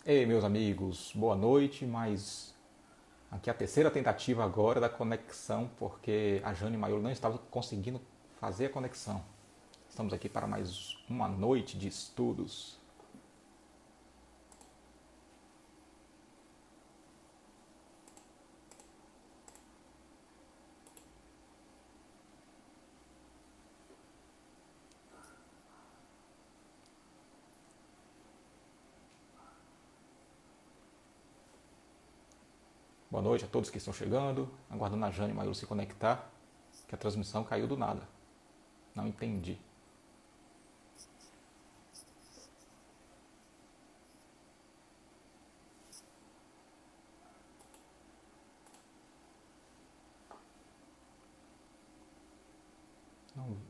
Ei, meus amigos, boa noite, mas aqui é a terceira tentativa agora da conexão, porque a Jane Maiolo não estava conseguindo fazer a conexão. Estamos aqui para mais uma noite de estudos. Boa noite a todos que estão chegando, aguardando a Jane Maiolo se conectar, que a transmissão caiu do nada. Não entendi.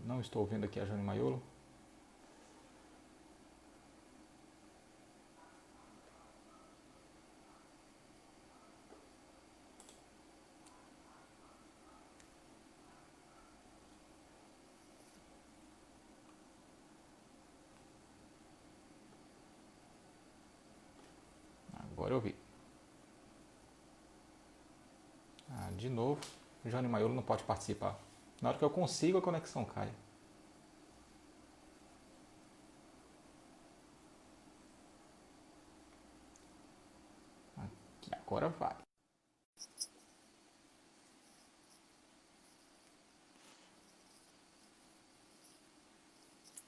Não estou ouvindo aqui a Jane Maiolo. Agora eu vi. De novo, Jane Maiolo não pode participar. Na hora que eu consigo, a conexão cai. Aqui, agora vai.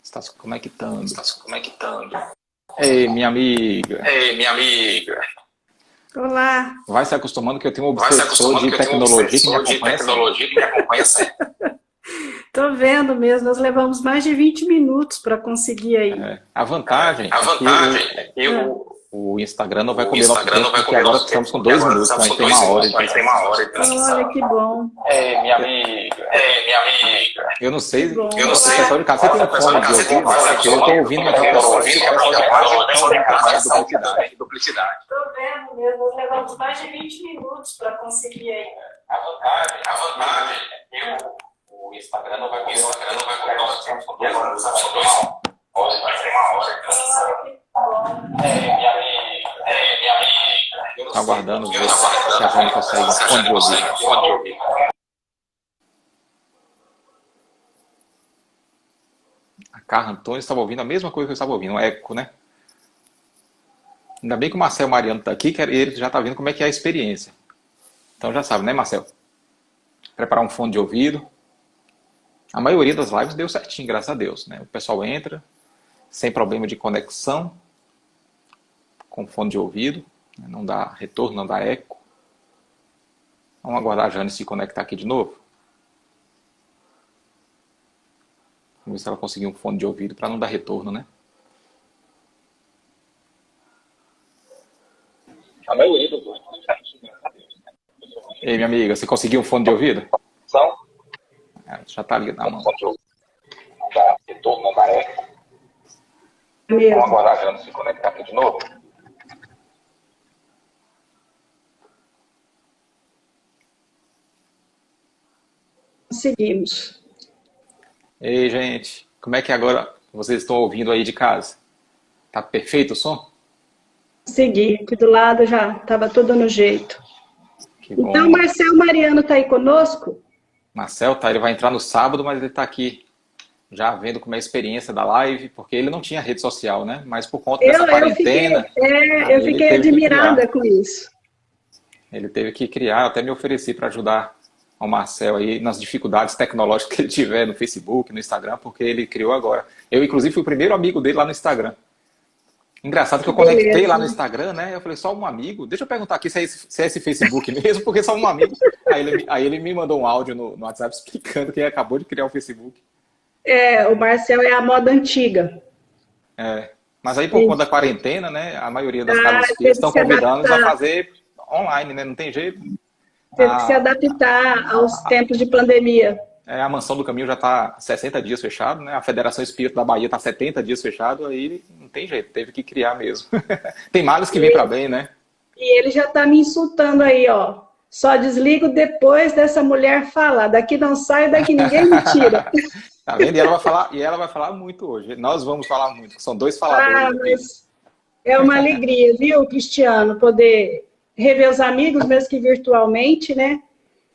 Está se conectando. Ei, minha amiga. Olá. Vai se acostumando que eu tenho um obsessor de tecnologia que me acompanha sempre. Tô vendo mesmo, nós levamos mais de 20 minutos para conseguir aí. A vantagem é que o Instagram não vai comer nosso tempo, porque agora estamos com 2 minutos, então a gente tem uma hora. Olha que bom. Minha amiga. Eu não sei, pessoal de casa, você tem um fone de ouvido? Porque eu estou ouvindo minha pessoal de casa, duplicidade. Tô vendo mesmo, nós levamos mais de 20 minutos para conseguir aí. A vantagem é que o Instagram não vai comer nosso tempo, com 2 minutos, vai ter uma hora. Minha amiga. Estou aguardando ver se a gente consegue um fone de ouvido. A Carla Antônio estava ouvindo a mesma coisa que eu estava ouvindo, um eco, né? Ainda bem que o Marcel Mariano está aqui, que ele já está vendo como é que é a experiência. Então já sabe, né, Marcel? Preparar um fone de ouvido. A maioria das lives deu certinho, graças a Deus, né? O pessoal entra sem problema de conexão, com fone de ouvido, né? Não dá retorno, não dá eco. Vamos aguardar a Jane se conectar aqui de novo. Vamos ver se ela conseguiu um fone de ouvido para não dar retorno, né? A maioria dos dois. Ei, minha amiga, você conseguiu um fone de ouvido? Já está ali na mão. Não dá retorno, não dá eco. Vamos aguardar a Jane se conectar aqui de novo. Conseguimos. Ei, gente, como é que agora vocês estão ouvindo aí de casa? Tá perfeito o som? Consegui, aqui do lado já estava tudo no jeito. Que bom. Então, Marcel Mariano está aí conosco? Marcel, tá, ele vai entrar no sábado, mas ele está aqui já vendo como é a experiência da live, porque ele não tinha rede social, né? Mas por conta dessa quarentena... Eu fiquei admirada com isso. Ele teve que criar, eu até me ofereci para ajudar ao Marcel aí nas dificuldades tecnológicas que ele tiver no Facebook, no Instagram, porque ele criou agora. Eu, inclusive, fui o primeiro amigo dele lá no Instagram. Engraçado que eu conectei lá no Instagram, né? Eu falei, só um amigo? Deixa eu perguntar aqui se é esse Facebook mesmo, porque só um amigo. Aí ele me mandou um áudio no WhatsApp explicando que ele acabou de criar o Facebook. O Marcel é a moda antiga. Mas aí por conta da quarentena, né? A maioria das casas espíritas estão convidando-nos a fazer online, né? Não tem jeito. Teve que se adaptar aos tempos de pandemia. A Mansão do Caminho já está 60 dias fechado, né? A Federação Espírita da Bahia está 70 dias fechado, aí não tem jeito, teve que criar mesmo. Tem males que vêm para bem, né? E ele já está me insultando aí, ó. Só desligo depois dessa mulher falar. Daqui não sai, daqui ninguém me tira. Tá vendo? E ela vai falar muito hoje. Nós vamos falar muito, são 2 faladores. É uma alegria, viu, Cristiano, poder rever os amigos, mesmo que virtualmente, né?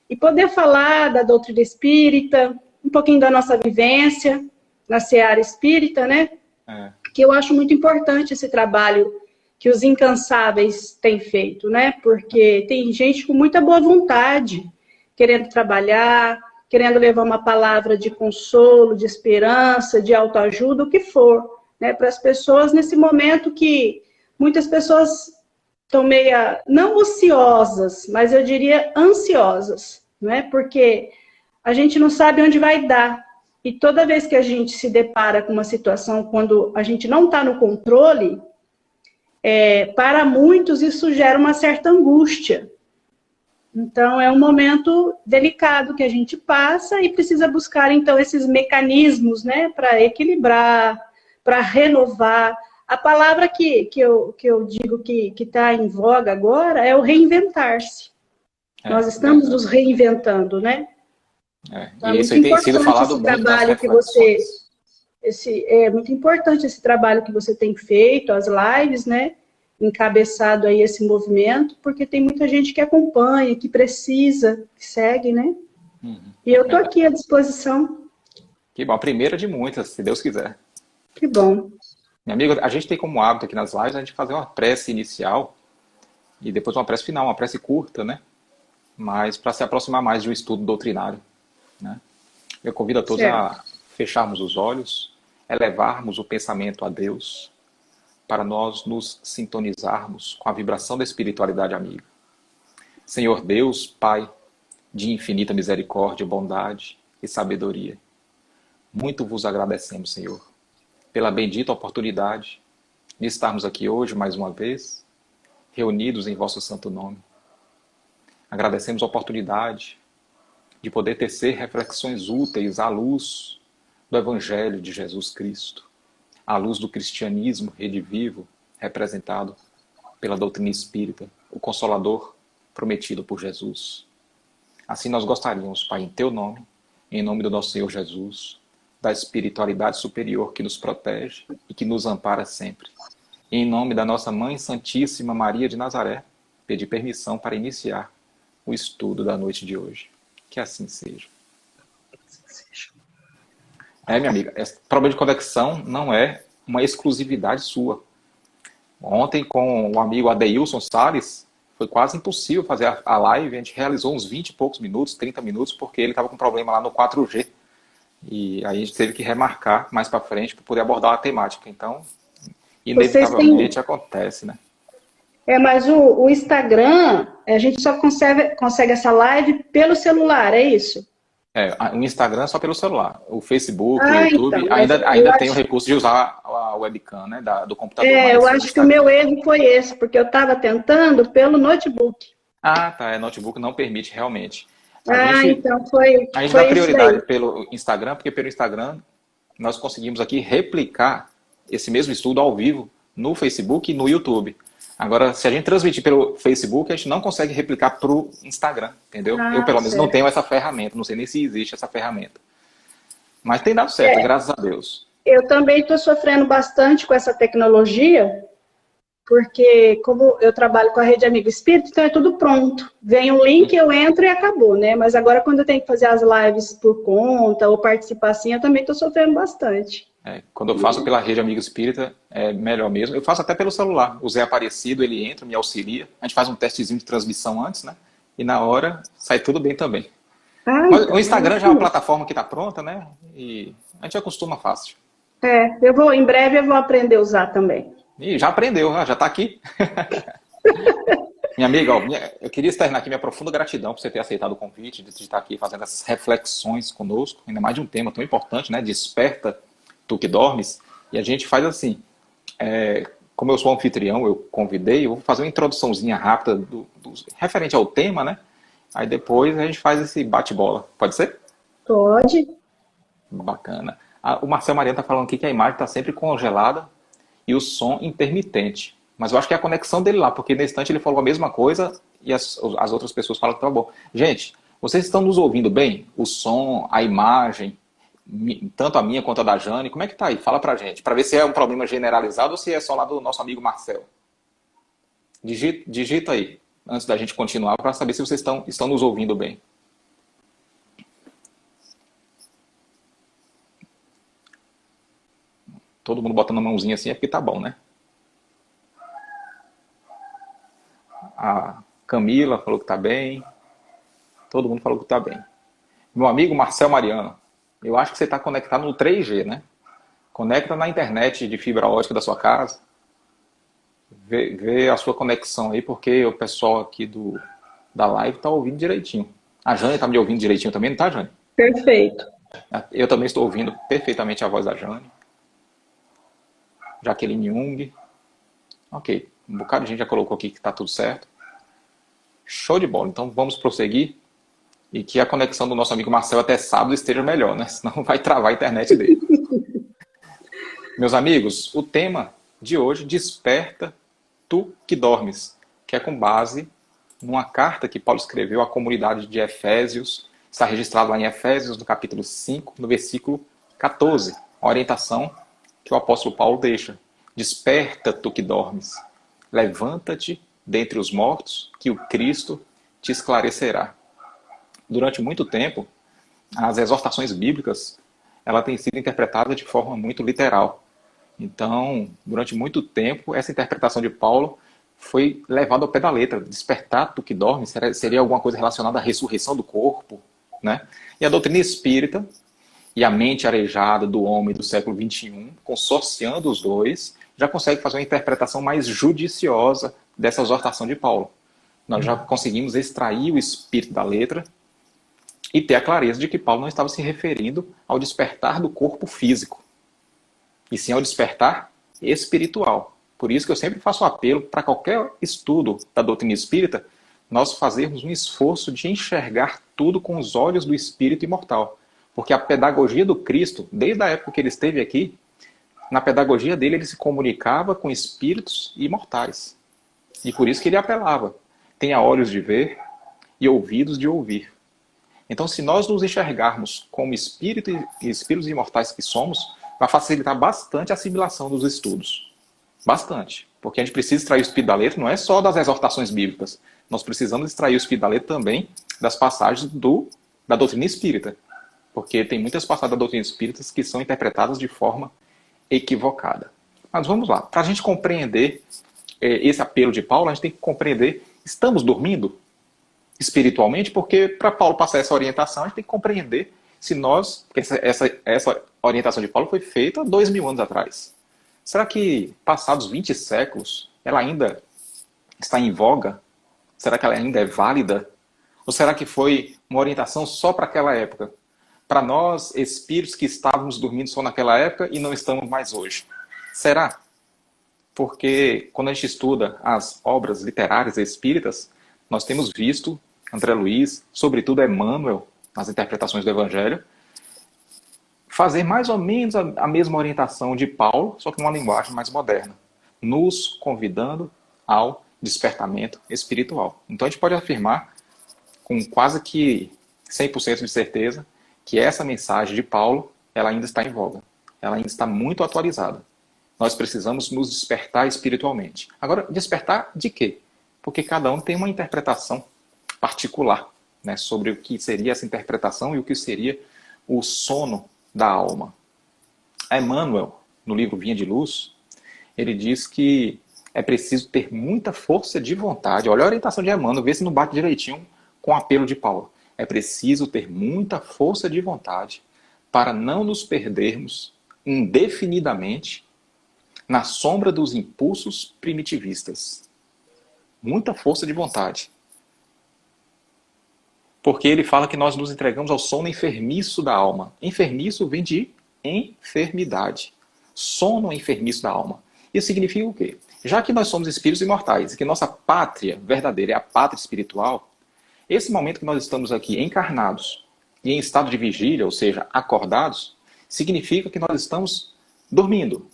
E poder falar da doutrina espírita, um pouquinho da nossa vivência na seara espírita, né? É, Que eu acho muito importante esse trabalho que os incansáveis têm feito, né? Porque tem gente com muita boa vontade, querendo trabalhar, querendo levar uma palavra de consolo, de esperança, de autoajuda, o que for, né? Para as pessoas nesse momento que muitas pessoas estão meia, não ociosas, mas eu diria ansiosas, não é? Porque a gente não sabe onde vai dar. E toda vez que a gente se depara com uma situação quando a gente não está no controle, para muitos isso gera uma certa angústia. Então é um momento delicado que a gente passa e precisa buscar então esses mecanismos, né, para equilibrar, para renovar. A palavra que eu digo que está em voga agora é o reinventar-se. Nós estamos verdade. nos reinventando, né? Então, E isso aí tem sido falado esse muito nas trabalho que você, reflexões. é muito importante esse trabalho que você tem feito, as lives, né? Encabeçado aí esse movimento, porque tem muita gente que acompanha, que precisa, que segue, né? E eu estou Verdade. aqui à disposição. Que bom, a primeira de muitas, se Deus quiser. Que bom. Minha amiga, a gente tem como hábito aqui nas lives a gente fazer uma prece inicial e depois uma prece final, uma prece curta, né? Mas para se aproximar mais de um estudo doutrinário, né? Eu convido a todos Certo. a fecharmos os olhos, elevarmos o pensamento a Deus, para nós nos sintonizarmos com a vibração da espiritualidade amiga. Senhor Deus, Pai, de infinita misericórdia, bondade e sabedoria, muito vos agradecemos, Senhor, pela bendita oportunidade de estarmos aqui hoje, mais uma vez, reunidos em vosso santo nome. Agradecemos a oportunidade de poder tecer reflexões úteis à luz do Evangelho de Jesus Cristo, à luz do cristianismo redivivo, representado pela doutrina espírita, o Consolador prometido por Jesus. Assim nós gostaríamos, Pai, em Teu nome, em nome do nosso Senhor Jesus, da espiritualidade superior que nos protege e que nos ampara sempre. E em nome da nossa Mãe Santíssima Maria de Nazaré, pedir permissão para iniciar o estudo da noite de hoje. Que assim seja. Minha amiga, esse problema de conexão não é uma exclusividade sua. Ontem, com o amigo Adeilson Salles, foi quase impossível fazer a live. A gente realizou uns 20 e poucos minutos, 30 minutos, porque ele estava com problema lá no 4G. E aí a gente teve que remarcar mais para frente para poder abordar a temática. Então, inevitavelmente acontece, né? Mas o Instagram, a gente só consegue essa live pelo celular, é isso? O Instagram é só pelo celular. O Facebook, o YouTube, então, ainda tem o recurso de usar a webcam, né, do computador. Eu acho que o meu erro foi esse, porque eu estava tentando pelo notebook. Ah, tá. Notebook não permite realmente. Então foi. A gente dá prioridade pelo Instagram, porque pelo Instagram nós conseguimos aqui replicar esse mesmo estudo ao vivo no Facebook e no YouTube. Agora, se a gente transmitir pelo Facebook, a gente não consegue replicar para o Instagram, entendeu? Eu, pelo menos, não tenho essa ferramenta, não sei nem se existe essa ferramenta. Mas tem dado certo, graças a Deus. Eu também estou sofrendo bastante com essa tecnologia, porque como eu trabalho com a Rede Amigo Espírito, então é tudo pronto. Vem um link, eu entro e acabou, né? Mas agora, quando eu tenho que fazer as lives por conta ou participar assim, eu também estou sofrendo bastante. Quando eu faço pela Rede Amigo Espírita, é melhor mesmo. Eu faço até pelo celular. O Zé Aparecido, ele entra, me auxilia. A gente faz um testezinho de transmissão antes, né? E na hora, sai tudo bem também. Mas o Instagram já é uma plataforma que está pronta, né? E a gente acostuma fácil. Em breve eu vou aprender a usar também. E já aprendeu, já está aqui. Minha amiga, eu queria externar aqui minha profunda gratidão por você ter aceitado o convite, de estar aqui fazendo essas reflexões conosco, ainda mais de um tema tão importante, né? Desperta tu que dormes. E a gente faz assim, como eu sou anfitrião, eu convidei, eu vou fazer uma introduçãozinha rápida referente ao tema, né? Aí depois a gente faz esse bate-bola. Pode ser? Pode. Bacana. O Marcel Mariano está falando aqui que a imagem está sempre congelada e o som intermitente. Mas eu acho que é a conexão dele lá, porque nesse instante ele falou a mesma coisa e as outras pessoas falam que tá bom. Gente, vocês estão nos ouvindo bem? O som, a imagem, tanto a minha quanto a da Jane. Como é que tá aí? Fala pra gente, para ver se é um problema generalizado ou se é só lá do nosso amigo Marcel. Digita aí, antes da gente continuar, para saber se vocês estão nos ouvindo bem. Todo mundo botando a mãozinha assim é porque tá bom, né? A Camila falou que tá bem. Todo mundo falou que tá bem. Meu amigo Marcel Mariano, eu acho que você está conectado no 3G, né? Conecta na internet de fibra ótica da sua casa. Vê a sua conexão aí, porque o pessoal aqui da live tá ouvindo direitinho. A Jane tá me ouvindo direitinho também, não tá, Jane? Perfeito. Eu também estou ouvindo perfeitamente a voz da Jane. Jaqueline Jung. Ok, um bocado de gente já colocou aqui que tá tudo certo. Show de bola, então vamos prosseguir. E que a conexão do nosso amigo Marcel até sábado esteja melhor, né? Senão vai travar a internet dele. Meus amigos, o tema de hoje, Desperta tu que dormes, que é com base numa carta que Paulo escreveu à comunidade de Efésios, está registrado lá em Efésios, no capítulo 5, no versículo 14, a orientação que o apóstolo Paulo deixa. Desperta tu que dormes, levanta-te dentre os mortos, que o Cristo te esclarecerá. Durante muito tempo, as exortações bíblicas ela tem sido interpretada de forma muito literal. Então, durante muito tempo, essa interpretação de Paulo foi levada ao pé da letra. Despertar tu que dorme seria alguma coisa relacionada à ressurreição do corpo, né? E a doutrina espírita e a mente arejada do homem do século XXI, consorciando os dois, já consegue fazer uma interpretação mais judiciosa dessa exortação de Paulo. Nós já conseguimos extrair o espírito da letra e ter a clareza de que Paulo não estava se referindo ao despertar do corpo físico, e sim ao despertar espiritual. Por isso que eu sempre faço um apelo para qualquer estudo da doutrina espírita, nós fazermos um esforço de enxergar tudo com os olhos do espírito imortal. Porque a pedagogia do Cristo, desde a época que ele esteve aqui, na pedagogia dele ele se comunicava com espíritos imortais. E por isso que ele apelava. Tenha olhos de ver e ouvidos de ouvir. Então, se nós nos enxergarmos como espírito e espíritos imortais que somos, vai facilitar bastante a assimilação dos estudos. Bastante. Porque a gente precisa extrair o espírito da letra, não é só das exortações bíblicas. Nós precisamos extrair o espírito da letra também das passagens da doutrina espírita. Porque tem muitas passagens da doutrina espírita que são interpretadas de forma equivocada. Mas vamos lá. Para a gente compreender esse apelo de Paulo, a gente tem que compreender, estamos dormindo espiritualmente? Porque para Paulo passar essa orientação, a gente tem que compreender se nós, porque essa orientação de Paulo foi feita 2000 anos atrás. Será que, passados 20 séculos, ela ainda está em voga? Será que ela ainda é válida? Ou será que foi uma orientação só para aquela época? Para nós, espíritos que estávamos dormindo só naquela época e não estamos mais hoje. Será? Porque quando a gente estuda as obras literárias espíritas, nós temos visto André Luiz, sobretudo Emmanuel, nas interpretações do Evangelho, fazer mais ou menos a mesma orientação de Paulo, só que numa linguagem mais moderna, nos convidando ao despertamento espiritual. Então a gente pode afirmar, com quase que 100% de certeza, que essa mensagem de Paulo, ela ainda está em voga, ela ainda está muito atualizada. Nós precisamos nos despertar espiritualmente. Agora, despertar de quê? Porque cada um tem uma interpretação particular, né, sobre o que seria essa interpretação e o que seria o sono da alma. Emmanuel, no livro Vinha de Luz, ele diz que é preciso ter muita força de vontade. Olha a orientação de Emmanuel, vê se não bate direitinho com o apelo de Paulo. É preciso ter muita força de vontade para não nos perdermos indefinidamente na sombra dos impulsos primitivistas. Muita força de vontade. Porque ele fala que nós nos entregamos ao sono enfermiço da alma. Enfermiço vem de enfermidade. Sono enfermiço da alma. Isso significa o quê? Já que nós somos espíritos imortais e que nossa pátria verdadeira é a pátria espiritual, esse momento que nós estamos aqui encarnados e em estado de vigília, ou seja, acordados, significa que nós estamos dormindo.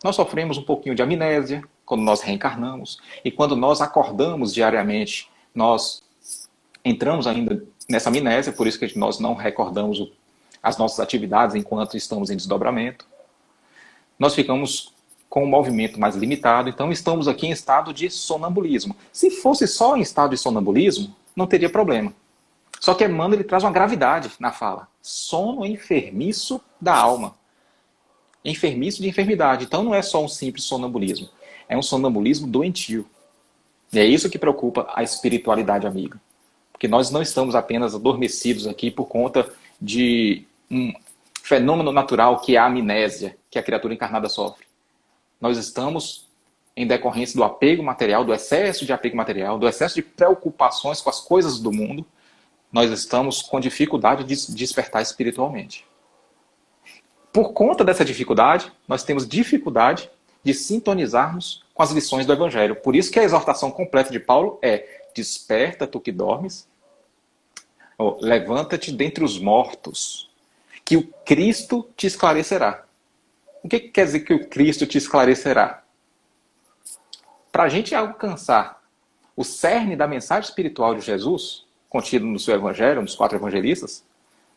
Nós sofremos um pouquinho de amnésia quando nós reencarnamos, e quando nós acordamos diariamente, nós entramos ainda nessa amnésia, por isso que nós não recordamos as nossas atividades enquanto estamos em desdobramento. Nós ficamos com um movimento mais limitado, então estamos aqui em estado de sonambulismo. Se fosse só em estado de sonambulismo, não teria problema. Só que Emmanuel ele traz uma gravidade na fala. Sono enfermiço da alma. Enfermiço de enfermidade. Então não é só um simples sonambulismo. É um sonambulismo doentio. E é isso que preocupa a espiritualidade amiga. Porque nós não estamos apenas adormecidos aqui por conta de um fenômeno natural que é a amnésia, que a criatura encarnada sofre. Nós estamos em decorrência do apego material, do excesso de apego material, do excesso de preocupações com as coisas do mundo, nós estamos com dificuldade de despertar espiritualmente. Por conta dessa dificuldade, nós temos dificuldade de sintonizarmos com as lições do Evangelho. Por isso que a exortação completa de Paulo é: desperta, tu que dormes, levanta-te dentre os mortos, que o Cristo te esclarecerá. O que quer dizer que o Cristo te esclarecerá? Para a gente alcançar o cerne da mensagem espiritual de Jesus, contido no seu Evangelho, nos 4 evangelistas,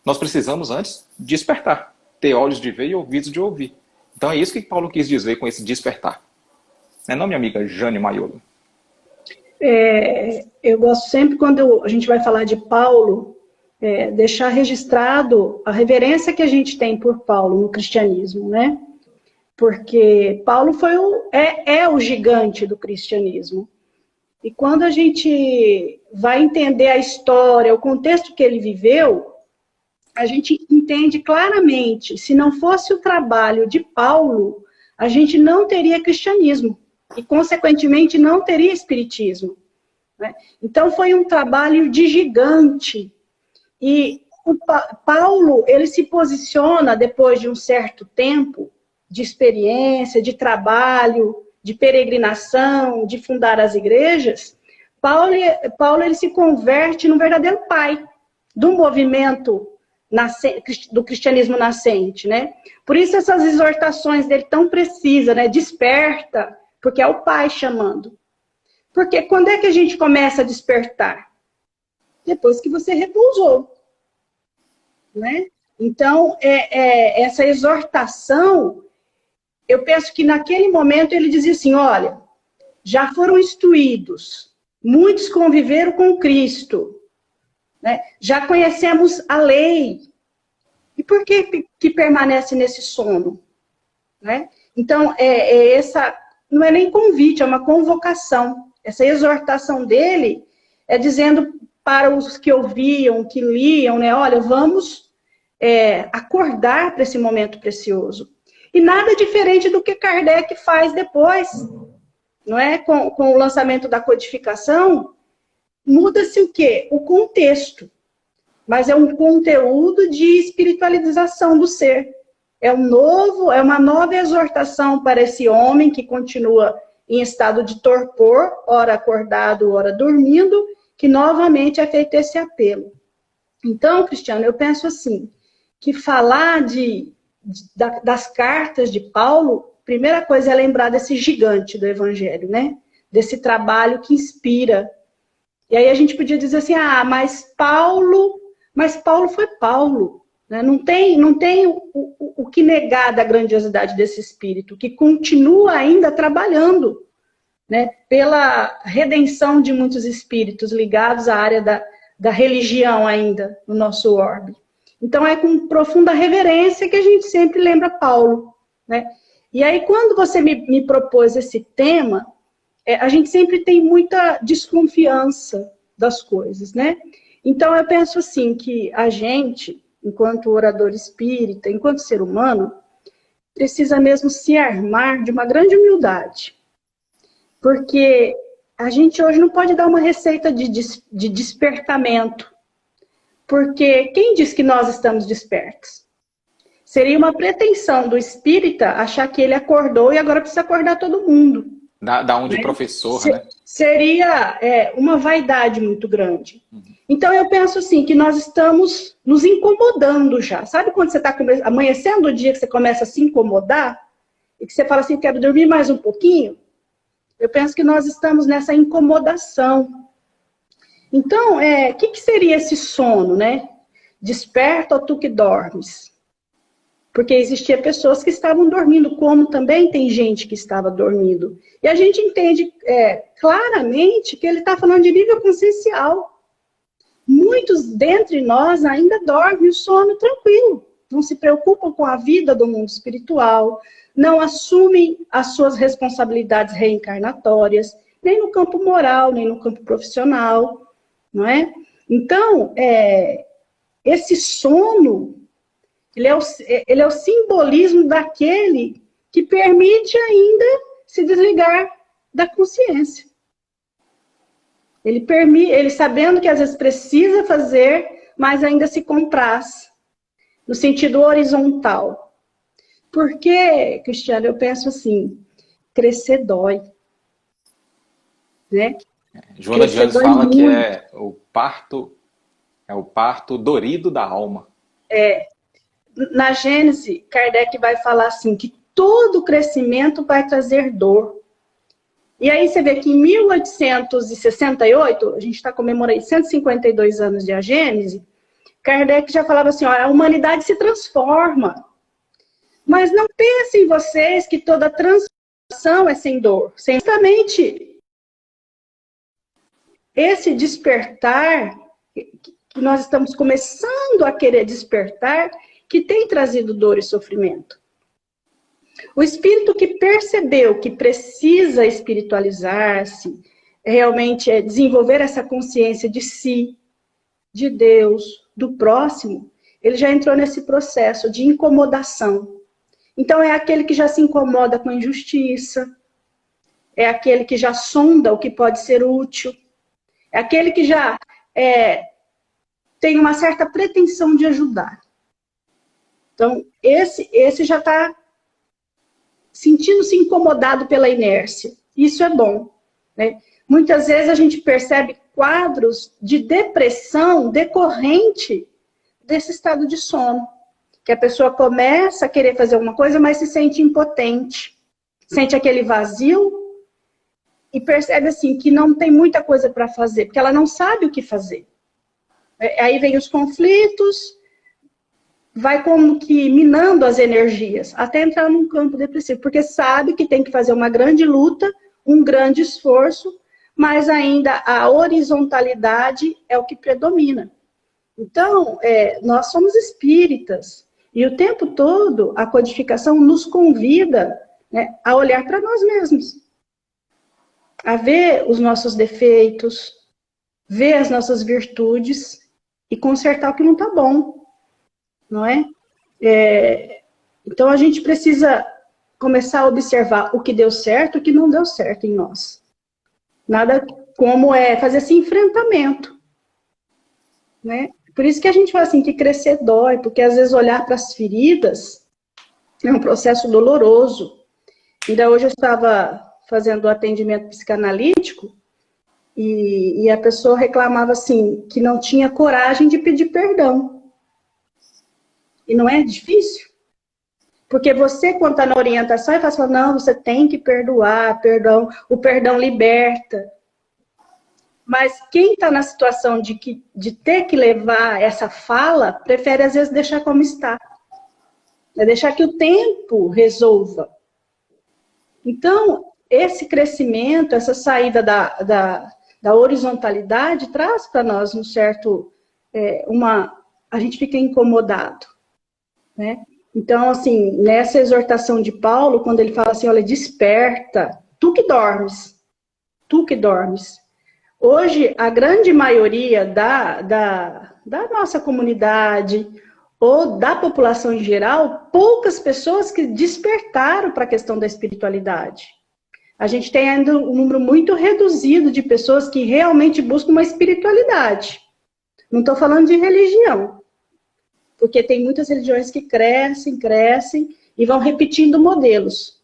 nós precisamos antes despertar, ter olhos de ver e ouvidos de ouvir. Então é isso que Paulo quis dizer com esse despertar. Não, minha amiga Jane Maiolo? Eu gosto sempre, quando a gente vai falar de Paulo, deixar registrado a reverência que a gente tem por Paulo no cristianismo, né? Porque Paulo foi o gigante do cristianismo. E quando a gente vai entender a história, o contexto que ele viveu, a gente entende claramente, se não fosse o trabalho de Paulo, a gente não teria cristianismo. E, consequentemente, não teria espiritismo. Né? Então, foi um trabalho de gigante. E Paulo, ele se posiciona, depois de um certo tempo de experiência, de trabalho, de peregrinação, de fundar as igrejas, Paulo ele se converte num verdadeiro pai do movimento do cristianismo nascente. Né? Por isso, essas exortações dele tão precisas, né? Desperta, porque é o pai chamando. Porque quando é que a gente começa a despertar? Depois que você repousou. Né? Então, essa exortação, eu penso que naquele momento ele dizia assim, olha, já foram instruídos, muitos conviveram com Cristo, né? Já conhecemos a lei. E por que permanece nesse sono? Né? Então, essa não é nem convite, é uma convocação. Essa exortação dele é dizendo para os que ouviam, que liam, né? Olha, vamos acordar para esse momento precioso. E nada diferente do que Kardec faz depois, não é? Com o lançamento da codificação, muda-se o quê? O contexto. Mas é um conteúdo de espiritualização do ser. É uma nova exortação para esse homem que continua em estado de torpor, ora acordado, ora dormindo, que novamente é feito esse apelo. Então, Cristiano, eu penso assim, que falar das cartas de Paulo, primeira coisa é lembrar desse gigante do Evangelho, né? Desse trabalho que inspira. E aí a gente podia dizer assim, mas Paulo foi Paulo. Né? Não tem o que negar da grandiosidade desse espírito, que continua ainda trabalhando, né? Pela redenção de muitos espíritos ligados à área da religião ainda no nosso orbe. Então é com profunda reverência que a gente sempre lembra Paulo. Né? E aí quando você me propôs esse tema, a gente sempre tem muita desconfiança das coisas, né? Então eu penso assim, que a gente, enquanto orador espírita, enquanto ser humano, precisa mesmo se armar de uma grande humildade. Porque a gente hoje não pode dar uma receita de despertamento. Porque quem diz que nós estamos despertos? Seria uma pretensão do espírita achar que ele acordou e agora precisa acordar todo mundo. Da onde professor, né? Seria uma vaidade muito grande. Então eu penso assim, que nós estamos nos incomodando já. Sabe quando você está amanhecendo o dia que você começa a se incomodar? E que você fala assim, quero dormir mais um pouquinho? Eu penso que nós estamos nessa incomodação. Então, o que seria esse sono, né? desperta, ó tu que dormes. Porque existia pessoas que estavam dormindo, como também tem gente que estava dormindo. E a gente entende claramente que ele está falando de nível consciencial. Muitos dentre nós ainda dormem o sono tranquilo. Não se preocupam com a vida do mundo espiritual, não assumem as suas responsabilidades reencarnatórias, nem no campo moral, nem no campo profissional, não é? Então, esse sono, ele é o simbolismo daquele que permite ainda se desligar da consciência. Ele sabendo que às vezes precisa fazer, mas ainda se compraz, no sentido horizontal. Porque, Cristiano, eu penso assim, crescer dói. Né? Joana de Anjos fala que é o parto dorido da alma. Na Gênese, Kardec vai falar assim, que todo crescimento vai trazer dor. E aí você vê que em 1868, a gente está comemorando 152 anos de A Gênese, Kardec já falava assim, ó, a humanidade se transforma. Mas não pensem vocês que toda transformação é sem dor. Justamente esse despertar, que nós estamos começando a querer despertar, que tem trazido dor e sofrimento. O espírito que percebeu que precisa espiritualizar-se, realmente desenvolver essa consciência de si, de Deus, do próximo, ele já entrou nesse processo de incomodação. Então é aquele que já se incomoda com a injustiça, é aquele que já sonda o que pode ser útil, é aquele que já tem uma certa pretensão de ajudar. Então, esse já está sentindo-se incomodado pela inércia. Isso é bom. Né? Muitas vezes a gente percebe quadros de depressão decorrente desse estado de sono. Que a pessoa começa a querer fazer alguma coisa, mas se sente impotente. Sente aquele vazio e percebe assim que não tem muita coisa para fazer, porque ela não sabe o que fazer. Aí vem os conflitos, vai como que minando as energias, até entrar num campo depressivo, porque sabe que tem que fazer uma grande luta, um grande esforço, mas ainda a horizontalidade é o que predomina. Então, nós somos espíritas, e o tempo todo a codificação nos convida, né, a olhar para nós mesmos, a ver os nossos defeitos, ver as nossas virtudes e consertar o que não está bom. Não é? Então a gente precisa começar a observar o que deu certo e o que não deu certo em nós. Nada como fazer esse enfrentamento. Né? Por isso que a gente fala assim, que crescer dói, porque às vezes olhar para as feridas é um processo doloroso. Ainda hoje eu estava fazendo atendimento psicanalítico e a pessoa reclamava assim, que não tinha coragem de pedir perdão. E não é difícil? Porque você, quando está na orientação, e fala, não, você tem que perdoar, o perdão liberta. Mas quem está na situação de ter que levar essa fala, prefere às vezes deixar como está. É deixar que o tempo resolva. Então, esse crescimento, essa saída da horizontalidade, traz para nós um certo... a gente fica incomodado. Né? Então, assim, nessa exortação de Paulo, quando ele fala assim, olha, desperta, tu que dormes. Hoje, a grande maioria da nossa comunidade, ou da população em geral, poucas pessoas que despertaram para a questão da espiritualidade. A gente tem ainda um número muito reduzido de pessoas que realmente buscam uma espiritualidade. Não estou falando de religião. Porque tem muitas religiões que crescem e vão repetindo modelos.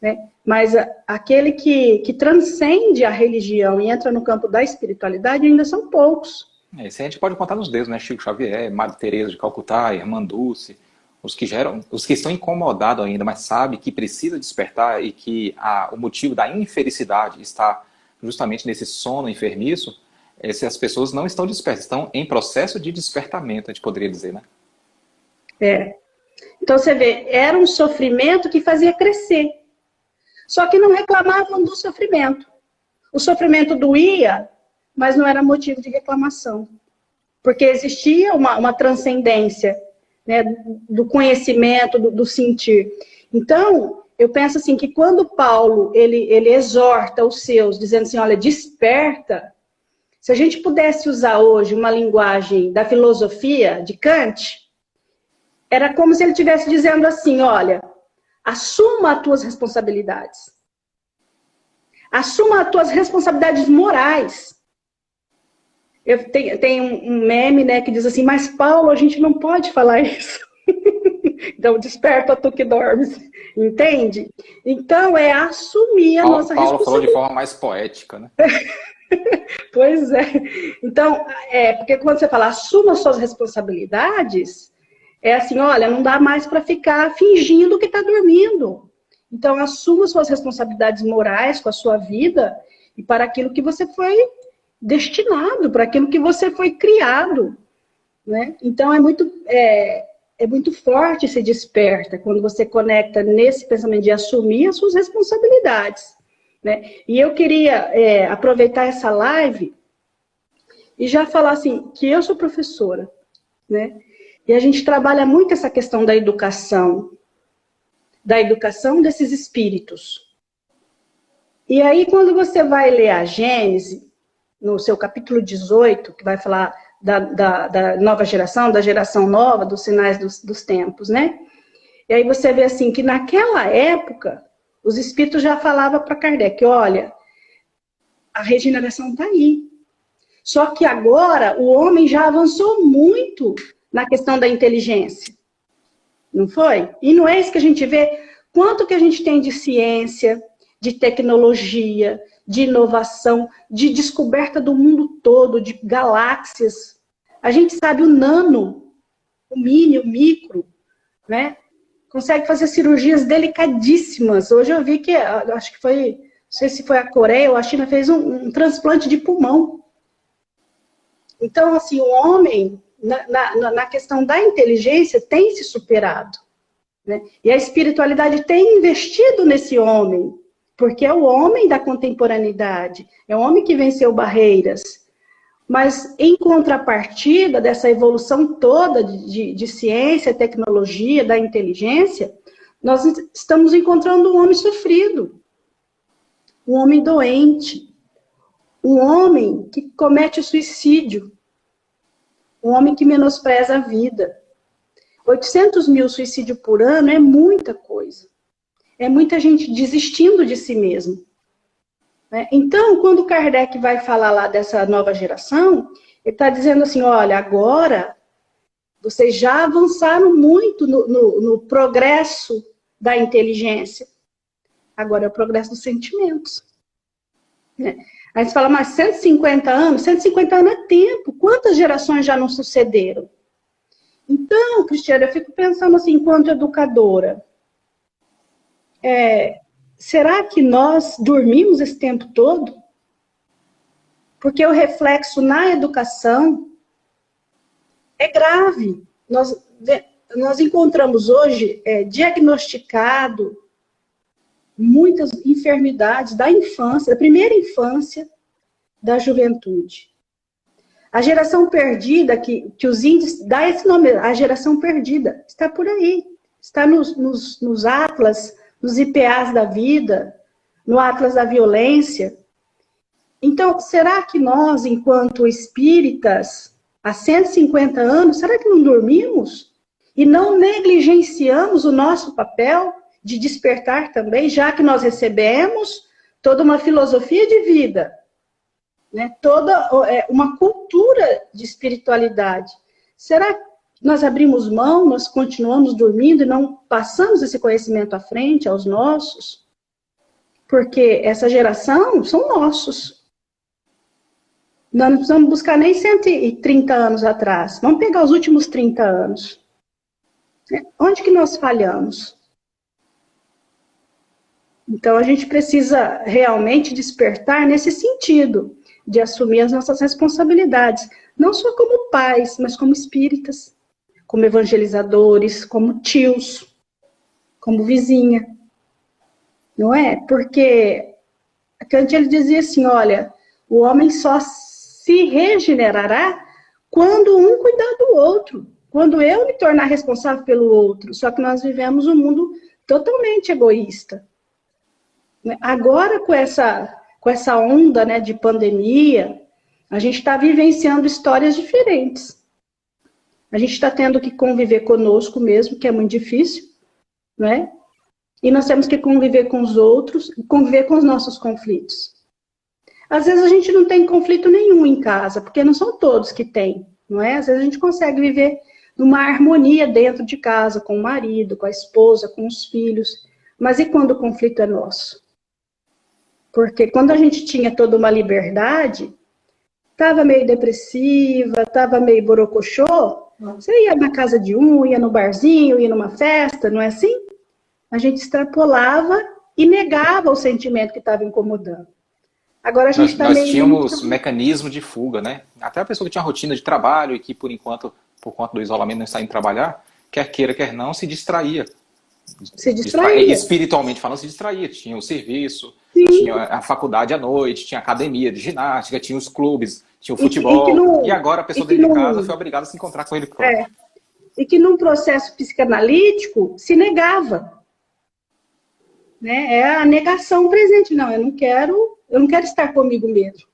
Né? Mas aquele que transcende a religião e entra no campo da espiritualidade ainda são poucos. Isso a gente pode contar nos dedos, né? Chico Xavier, Madre Teresa de Calcutá, Irmã Dulce, os que estão incomodados ainda, mas sabem que precisa despertar e que o motivo da infelicidade está justamente nesse sono enfermiço. Essas pessoas não estão despertas, estão em processo de despertamento, a gente poderia dizer, né? É. Então você vê, era um sofrimento que fazia crescer. Só que não reclamavam do sofrimento. O sofrimento doía, mas não era motivo de reclamação. Porque existia uma transcendência, né, do conhecimento, do sentir. Então, eu penso assim, que quando Paulo ele exorta os seus, dizendo assim, olha, desperta, se a gente pudesse usar hoje uma linguagem da filosofia de Kant, era como se ele estivesse dizendo assim, olha, assuma as tuas responsabilidades. Assuma as tuas responsabilidades morais. Tem um meme, né, que diz assim, mas Paulo, a gente não pode falar isso. Então, desperta tu que dormes. Entende? Então, é assumir a nossa Paulo falou de responsabilidade. forma mais poética, né? Pois é. Então, porque quando você fala assuma as suas responsabilidades, é assim, olha, não dá mais para ficar fingindo que está dormindo. Então, assuma suas responsabilidades morais com a sua vida e para aquilo que você foi destinado, para aquilo que você foi criado, né? Então, é muito forte esse desperta quando você conecta nesse pensamento de assumir as suas responsabilidades, né? E eu queria aproveitar essa live e já falar assim, que eu sou professora, né? E a gente trabalha muito essa questão da educação desses espíritos. E aí, quando você vai ler a Gênese, no seu capítulo 18, que vai falar da nova geração, da geração nova, dos sinais dos tempos, né? E aí você vê assim, que naquela época, os espíritos já falavam para Kardec, olha, a regeneração está aí. Só que agora, o homem já avançou muito na questão da inteligência. Não foi? E não é isso que a gente vê? Quanto que a gente tem de ciência, de tecnologia, de inovação, de descoberta do mundo todo, de galáxias. A gente sabe o nano, o mini, o micro, né? Consegue fazer cirurgias delicadíssimas. Hoje eu vi que, acho que foi, não sei se foi a Coreia ou a China, fez um transplante de pulmão. Então, assim, o homem, na questão da inteligência, tem se superado, né? E a espiritualidade tem investido nesse homem, porque é o homem da contemporaneidade, é o homem que venceu barreiras. Mas, em contrapartida dessa evolução toda de ciência, tecnologia, da inteligência, nós estamos encontrando um homem sofrido, um homem doente, um homem que comete suicídio, um homem que menospreza a vida. 800 mil suicídios por ano é muita coisa. É muita gente desistindo de si mesmo. Então, quando Kardec vai falar lá dessa nova geração, ele está dizendo assim, olha, agora vocês já avançaram muito no progresso da inteligência. Agora é o progresso dos sentimentos. Né? Aí você fala, mas 150 anos? 150 anos é tempo. Quantas gerações já não sucederam? Então, Cristiana, eu fico pensando assim, enquanto educadora, será que nós dormimos esse tempo todo? Porque o reflexo na educação é grave. Nós encontramos hoje diagnosticado muitas enfermidades da infância, da primeira infância, da juventude. A geração perdida, que os índices dá esse nome, a geração perdida, está por aí. Está nos atlas, nos IPAs da vida, no atlas da violência. Então, será que nós, enquanto espíritas, há 150 anos, será que não dormimos? E não negligenciamos o nosso papel de despertar também, já que nós recebemos toda uma filosofia de vida, né? Toda uma cultura de espiritualidade. Será que nós abrimos mão, nós continuamos dormindo e não passamos esse conhecimento à frente, aos nossos? Porque essa geração são nossos. Nós não precisamos buscar nem 130 anos atrás. Vamos pegar os últimos 30 anos. Onde que nós falhamos? Então, a gente precisa realmente despertar nesse sentido. de assumir as nossas responsabilidades, não só como pais, mas como espíritas, como evangelizadores, como tios, como vizinha. Não é? Porque Kant ele dizia assim, olha, o homem só se regenerará quando um cuidar do outro, quando eu me tornar responsável pelo outro. Só que nós vivemos um mundo totalmente egoísta. Agora, com essa onda, né, de pandemia, a gente está vivenciando histórias diferentes. A gente está tendo que conviver conosco mesmo, que é muito difícil, né? E nós temos que conviver com os outros, conviver com os nossos conflitos. Às vezes a gente não tem conflito nenhum em casa, porque não são todos que têm, não é? Às vezes a gente consegue viver numa harmonia dentro de casa, com o marido, com a esposa, com os filhos. Mas e quando o conflito é nosso? Porque quando a gente tinha toda uma liberdade, estava meio depressiva, estava meio borocochô, você ia na casa de um, ia no barzinho, ia numa festa, não é assim? A gente extrapolava e negava o sentimento que estava incomodando. Agora a gente está meio... Nós tínhamos mecanismo de fuga, né? Até a pessoa que tinha rotina de trabalho e que, por enquanto, por conta do isolamento, não está indo trabalhar, quer queira, quer não, se distraía. Se distraía. Espiritualmente falando, se distraía. Tinha o serviço, Sim. Tinha a faculdade à noite, tinha a academia de ginástica, tinha os clubes, tinha o futebol. E agora a pessoa dentro de casa foi obrigada a se encontrar com ele próprio. E que num processo psicanalítico se negava. Né? É a negação presente. Não, eu não quero estar comigo mesmo.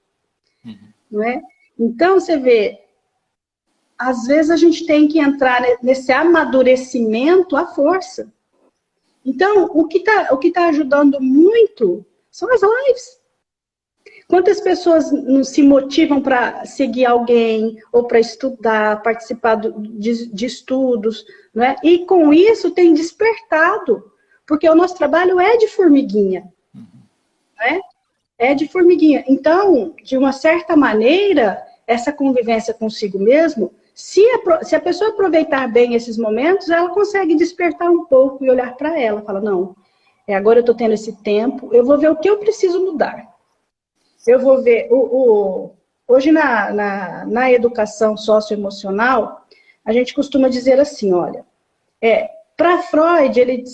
Uhum. Não é? Então, você vê, às vezes a gente tem que entrar nesse amadurecimento à força. Então, o que tá ajudando muito são as lives. Quantas pessoas não se motivam para seguir alguém, ou para estudar, participar de estudos, não é? E com isso tem despertado, porque o nosso trabalho é de formiguinha. Não é? É de formiguinha. Então, de uma certa maneira, essa convivência consigo mesmo, se a pessoa aproveitar bem esses momentos, ela consegue despertar um pouco e olhar para ela. Fala, não, agora eu estou tendo esse tempo, eu vou ver o que eu preciso mudar. Eu vou ver... Hoje, na educação socioemocional, a gente costuma dizer assim, olha, para Freud, ele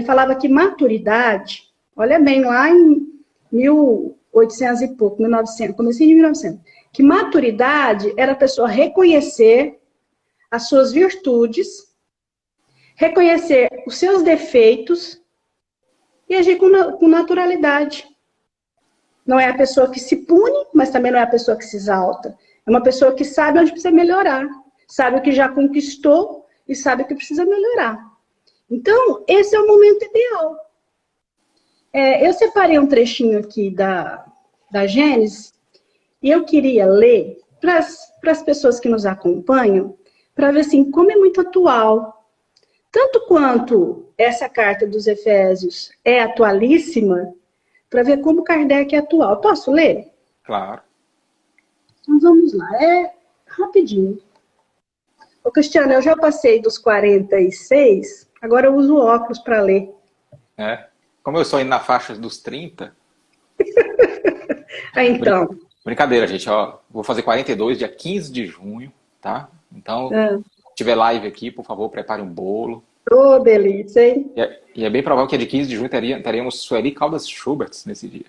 falava que maturidade, olha bem, lá em 1800 e pouco, 1900, comecei em 1900, que maturidade era a pessoa reconhecer as suas virtudes, reconhecer os seus defeitos e agir com naturalidade. Não é a pessoa que se pune, mas também não é a pessoa que se exalta. É uma pessoa que sabe onde precisa melhorar, sabe o que já conquistou e sabe o que precisa melhorar. Então, esse é o momento ideal. Eu separei um trechinho aqui da Gênesis e eu queria ler para as pessoas que nos acompanham, para ver assim, como é muito atual. Tanto quanto essa carta dos Efésios é atualíssima, para ver como Kardec é atual. Posso ler? Claro. Então vamos lá, rapidinho. Ô Cristiano, eu já passei dos 46, agora eu uso óculos para ler. Como eu estou indo na faixa dos 30... Então... Brincadeira, gente. Ó, vou fazer 42, dia 15 de junho, tá? Então, se tiver live aqui, por favor, prepare um bolo. Ô, delícia, hein? E é bem provável que dia 15 de junho teremos Sueli Caldas Schubert nesse dia.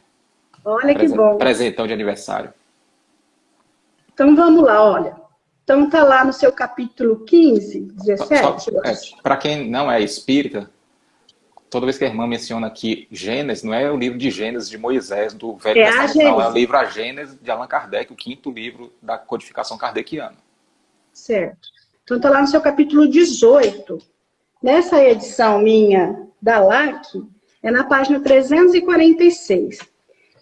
Olha que bom. Presentão de aniversário. Então, vamos lá, olha. Então, tá lá no seu capítulo 15, 17. Para quem não é espírita, toda vez que a irmã menciona aqui Gênesis, não é o livro de Gênesis de Moisés, do Velho Testamento, não, é o livro A Gênesis de Allan Kardec, o 5º livro da codificação kardeciana. Certo. Então está lá no seu capítulo 18. Nessa edição minha da LAC, é na página 346.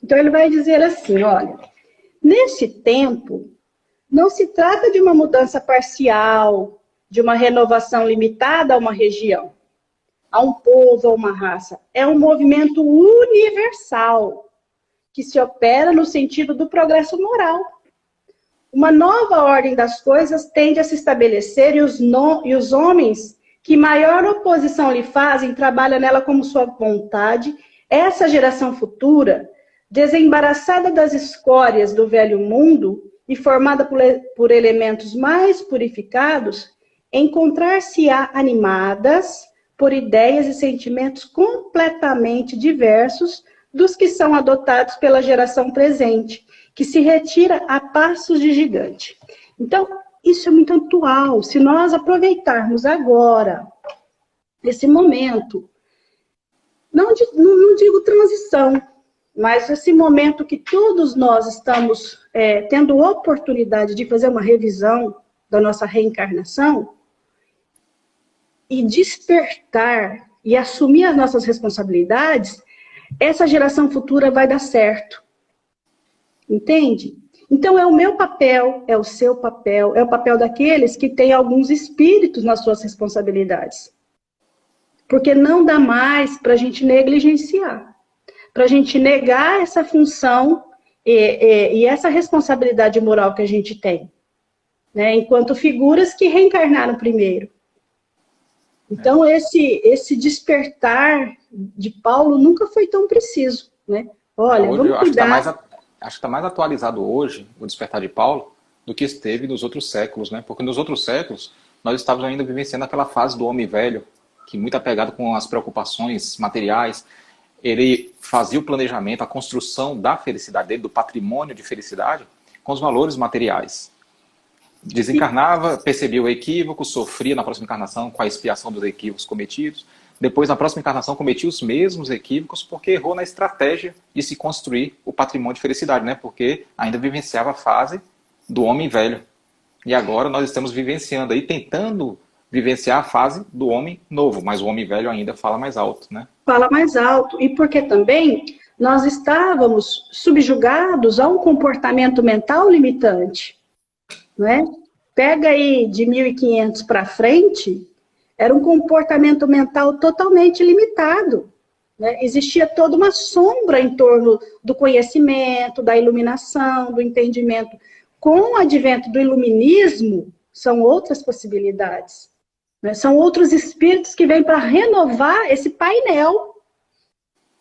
Então ele vai dizer assim, olha, nesse tempo, não se trata de uma mudança parcial, de uma renovação limitada a uma região, a um povo, a uma raça. É um movimento universal, que se opera no sentido do progresso moral. Uma nova ordem das coisas tende a se estabelecer e os homens que maior oposição lhe fazem trabalham nela como sua vontade. Essa geração futura desembaraçada das escórias do velho mundo e formada por elementos mais purificados, encontrar-se-á animadas por ideias e sentimentos completamente diversos dos que são adotados pela geração presente, que se retira a passos de gigante. Então, isso é muito atual. Se nós aproveitarmos agora esse momento, não digo transição, mas esse momento que todos nós estamos tendo oportunidade de fazer uma revisão da nossa reencarnação e despertar e assumir as nossas responsabilidades, essa geração futura vai dar certo. Entende? Então é o meu papel, é o seu papel, é o papel daqueles que têm alguns espíritos nas suas responsabilidades. Porque não dá mais para a gente negligenciar, para a gente negar essa função e essa responsabilidade moral que a gente tem, né? Enquanto figuras que reencarnaram primeiro. Então, esse despertar de Paulo nunca foi tão preciso, né? Olha, hoje, vamos cuidar. Acho que está mais atualizado hoje, o despertar de Paulo, do que esteve nos outros séculos, né? Porque nos outros séculos, nós estávamos ainda vivenciando aquela fase do homem velho, que muito apegado com as preocupações materiais, ele fazia o planejamento, a construção da felicidade dele, do patrimônio de felicidade, com os valores materiais. Desencarnava, percebia o equívoco, sofria na próxima encarnação com a expiação dos equívocos cometidos. Depois, na próxima encarnação, cometia os mesmos equívocos porque errou na estratégia de se construir o patrimônio de felicidade, né? Porque ainda vivenciava a fase do homem velho. E agora nós estamos vivenciando aí, tentando vivenciar a fase do homem novo, mas o homem velho ainda fala mais alto, né? Fala mais alto. E porque também nós estávamos subjugados a um comportamento mental limitante, né? Pega aí de 1500 para frente, era um comportamento mental totalmente limitado, né? Existia toda uma sombra em torno do conhecimento, da iluminação, do entendimento. Com o advento do iluminismo, são outras possibilidades, né? São outros espíritos que vêm para renovar esse painel,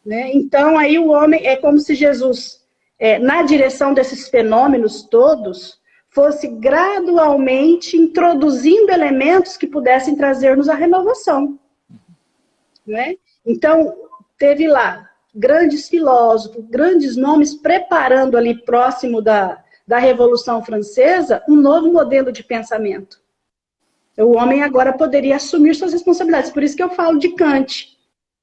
né? Então, aí o homem, é como se Jesus, na direção desses fenômenos todos, fosse gradualmente introduzindo elementos que pudessem trazer-nos a renovação, né? Então, teve lá grandes filósofos, grandes nomes preparando ali próximo da Revolução Francesa um novo modelo de pensamento. O homem agora poderia assumir suas responsabilidades. Por isso que eu falo de Kant,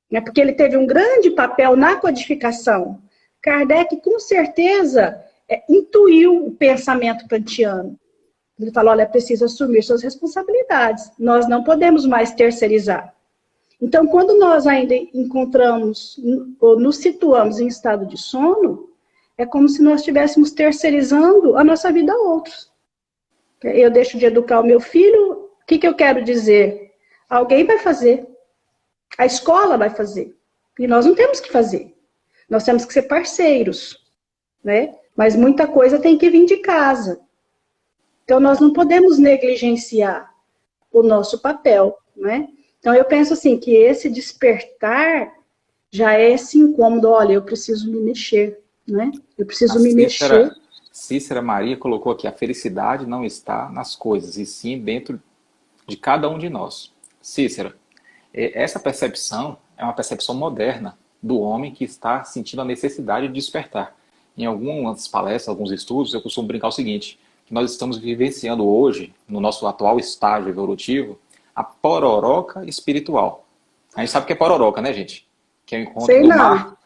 né? Porque ele teve um grande papel na codificação. Kardec, com certeza, intuiu o pensamento kantiano. Ele falou, olha, é preciso assumir suas responsabilidades. Nós não podemos mais terceirizar. Então, quando nós ainda encontramos ou nos situamos em estado de sono, é como se nós estivéssemos terceirizando a nossa vida a outros. Eu deixo de educar o meu filho, o que eu quero dizer? Alguém vai fazer. A escola vai fazer. E nós não temos que fazer. Nós temos que ser parceiros, né? Mas muita coisa tem que vir de casa. Então, nós não podemos negligenciar o nosso papel, né? Então, eu penso assim, que esse despertar já é esse incômodo. Olha, eu preciso me mexer, né? Eu preciso me mexer. Cícera Maria colocou aqui, a felicidade não está nas coisas, e sim dentro de cada um de nós. Cícera, essa percepção é uma percepção moderna do homem que está sentindo a necessidade de despertar. Em algumas palestras, alguns estudos, eu costumo brincar o seguinte, que nós estamos vivenciando hoje, no nosso atual estágio evolutivo, a pororoca espiritual. A gente sabe o que é pororoca, né, gente? Que é o encontro Sei do não. mar.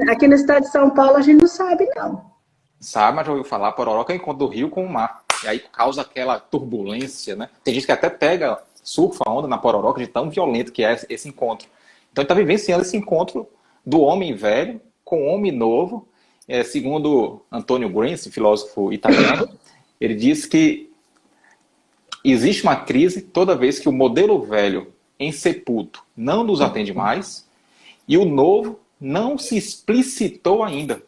Aqui no estado de São Paulo a gente não sabe, não. Sabe, mas já ouviu falar, pororoca é o encontro do rio com o mar. E aí causa aquela turbulência, né? Tem gente que até surfa a onda na pororoca de tão violento que é esse encontro. Então ele está vivenciando esse encontro do homem velho com o homem novo. Segundo Antônio Gramsci, filósofo italiano, ele diz que existe uma crise toda vez que o modelo velho ensepulto não nos atende mais e o novo não se explicitou ainda,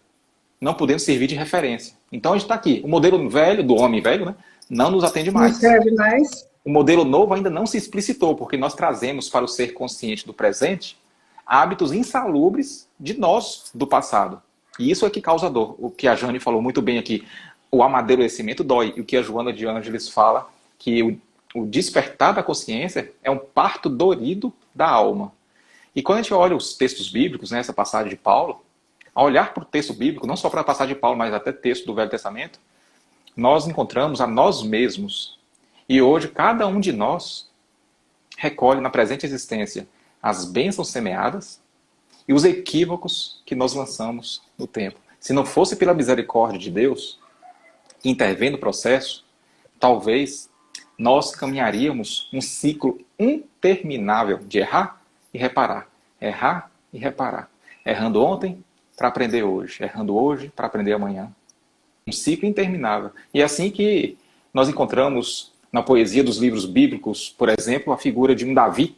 não podendo servir de referência. Então a gente está aqui, o modelo velho, do homem velho, né, não nos atende mais. Não serve mais. O modelo novo ainda não se explicitou, porque nós trazemos para o ser consciente do presente hábitos insalubres de nós do passado. E isso é que causa dor. O que a Jane falou muito bem aqui, o amadurecimento dói. E o que a Joana de Ângeles fala, que o despertar da consciência é um parto dorido da alma. E quando a gente olha os textos bíblicos, né, essa passagem de Paulo, ao olhar para o texto bíblico, não só para a passagem de Paulo, mas até texto do Velho Testamento, nós encontramos a nós mesmos. E hoje, cada um de nós recolhe na presente existência as bênçãos semeadas e os equívocos que nós lançamos no tempo. Se não fosse pela misericórdia de Deus, que intervém no processo, talvez nós caminharíamos um ciclo interminável de errar e reparar. Errar e reparar. Errando ontem para aprender hoje. Errando hoje para aprender amanhã. Um ciclo interminável. E é assim que nós encontramos na poesia dos livros bíblicos, por exemplo, a figura de um Davi,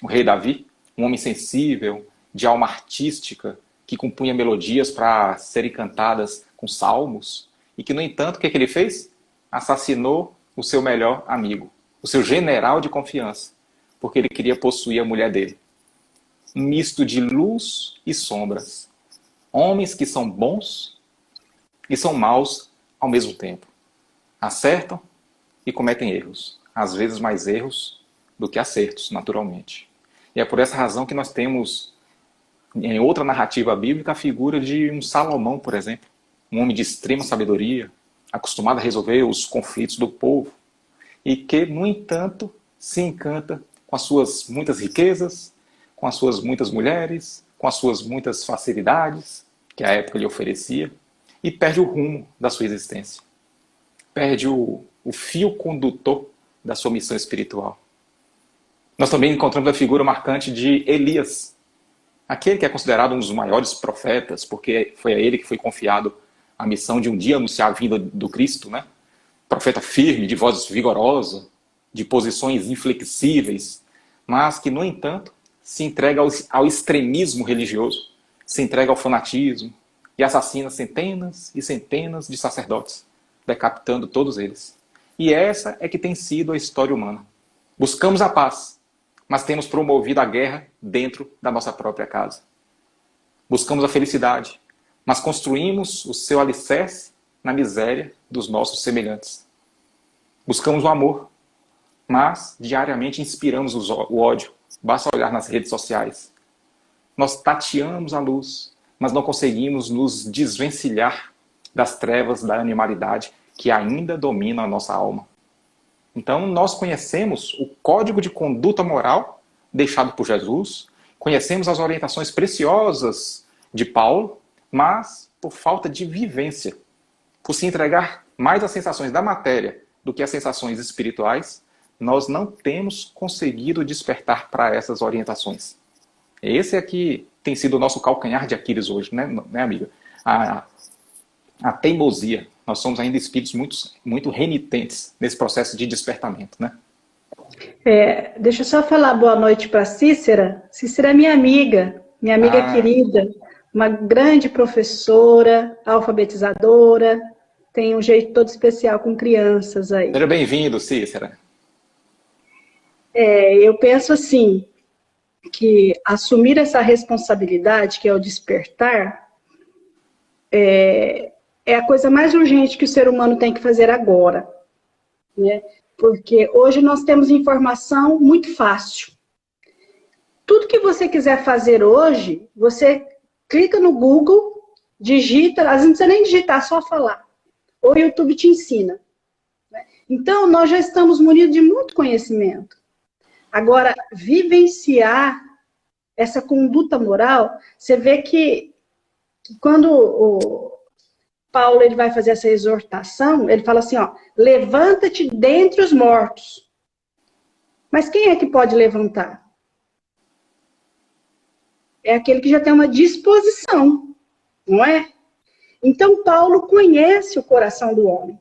o rei Davi, um homem sensível, de alma artística, que compunha melodias para serem cantadas com salmos, e que, no entanto, o que ele fez? Assassinou o seu melhor amigo, o seu general de confiança, porque ele queria possuir a mulher dele. Um misto de luz e sombras. Homens que são bons e são maus ao mesmo tempo. Acertam e cometem erros. Às vezes mais erros do que acertos, naturalmente. E é por essa razão que nós temos, em outra narrativa bíblica, a figura de um Salomão, por exemplo. Um homem de extrema sabedoria, acostumado a resolver os conflitos do povo, e que, no entanto, se encanta com as suas muitas riquezas, com as suas muitas mulheres, com as suas muitas facilidades que a época lhe oferecia, e perde o rumo da sua existência. Perde o fio condutor da sua missão espiritual. Nós também encontramos a figura marcante de Elias, aquele que é considerado um dos maiores profetas, porque foi a ele que foi confiado a missão de um dia anunciar a vinda do Cristo, né? Profeta firme, de voz vigorosa, de posições inflexíveis, mas que, no entanto, se entrega ao extremismo religioso, se entrega ao fanatismo e assassina centenas e centenas de sacerdotes, decapitando todos eles. E essa é que tem sido a história humana. Buscamos a paz, mas temos promovido a guerra dentro da nossa própria casa. Buscamos a felicidade, mas construímos o seu alicerce na miséria dos nossos semelhantes. Buscamos o amor, mas diariamente inspiramos o ódio. Basta olhar nas redes sociais. Nós tateamos a luz, mas não conseguimos nos desvencilhar das trevas da animalidade que ainda domina a nossa alma. Então, nós conhecemos o código de conduta moral deixado por Jesus, conhecemos as orientações preciosas de Paulo, mas por falta de vivência, por se entregar mais às sensações da matéria do que às sensações espirituais, nós não temos conseguido despertar para essas orientações. Esse aqui tem sido o nosso calcanhar de Aquiles hoje, né amiga? A teimosia. Nós somos ainda espíritos muito renitentes nesse processo de despertamento, né? Deixa eu só falar boa noite para Cícera. Cícera é minha amiga querida, uma grande professora, alfabetizadora, tem um jeito todo especial com crianças aí. Seja bem-vindo, Cícera. Eu penso assim, que assumir essa responsabilidade, que é o despertar, é a coisa mais urgente que o ser humano tem que fazer agora, né? Porque hoje nós temos informação muito fácil. Tudo que você quiser fazer hoje, você clica no Google, digita, às vezes não precisa nem digitar, só falar. O YouTube te ensina. Né? Então, nós já estamos munidos de muito conhecimento. Agora, vivenciar essa conduta moral, você vê que quando o Paulo ele vai fazer essa exortação, ele fala assim, ó, levanta-te dentre os mortos. Mas quem é que pode levantar? É aquele que já tem uma disposição, não é? Então, Paulo conhece o coração do homem.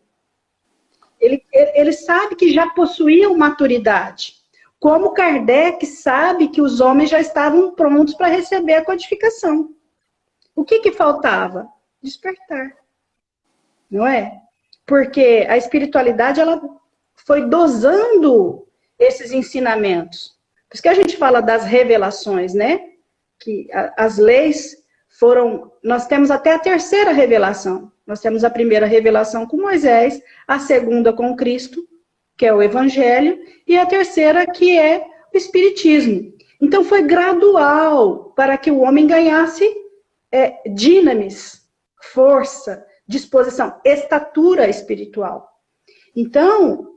Ele sabe que já possuía maturidade. Como Kardec sabe que os homens já estavam prontos para receber a codificação. O que faltava? Despertar. Não é? Porque a espiritualidade ela foi dosando esses ensinamentos. Por isso que a gente fala das revelações, né? Que as leis nós temos até a terceira revelação. Nós temos a primeira revelação com Moisés, a segunda com Cristo, que é o Evangelho, e a terceira que é o Espiritismo. Então foi gradual para que o homem ganhasse dinamis, força, disposição, estatura espiritual. Então,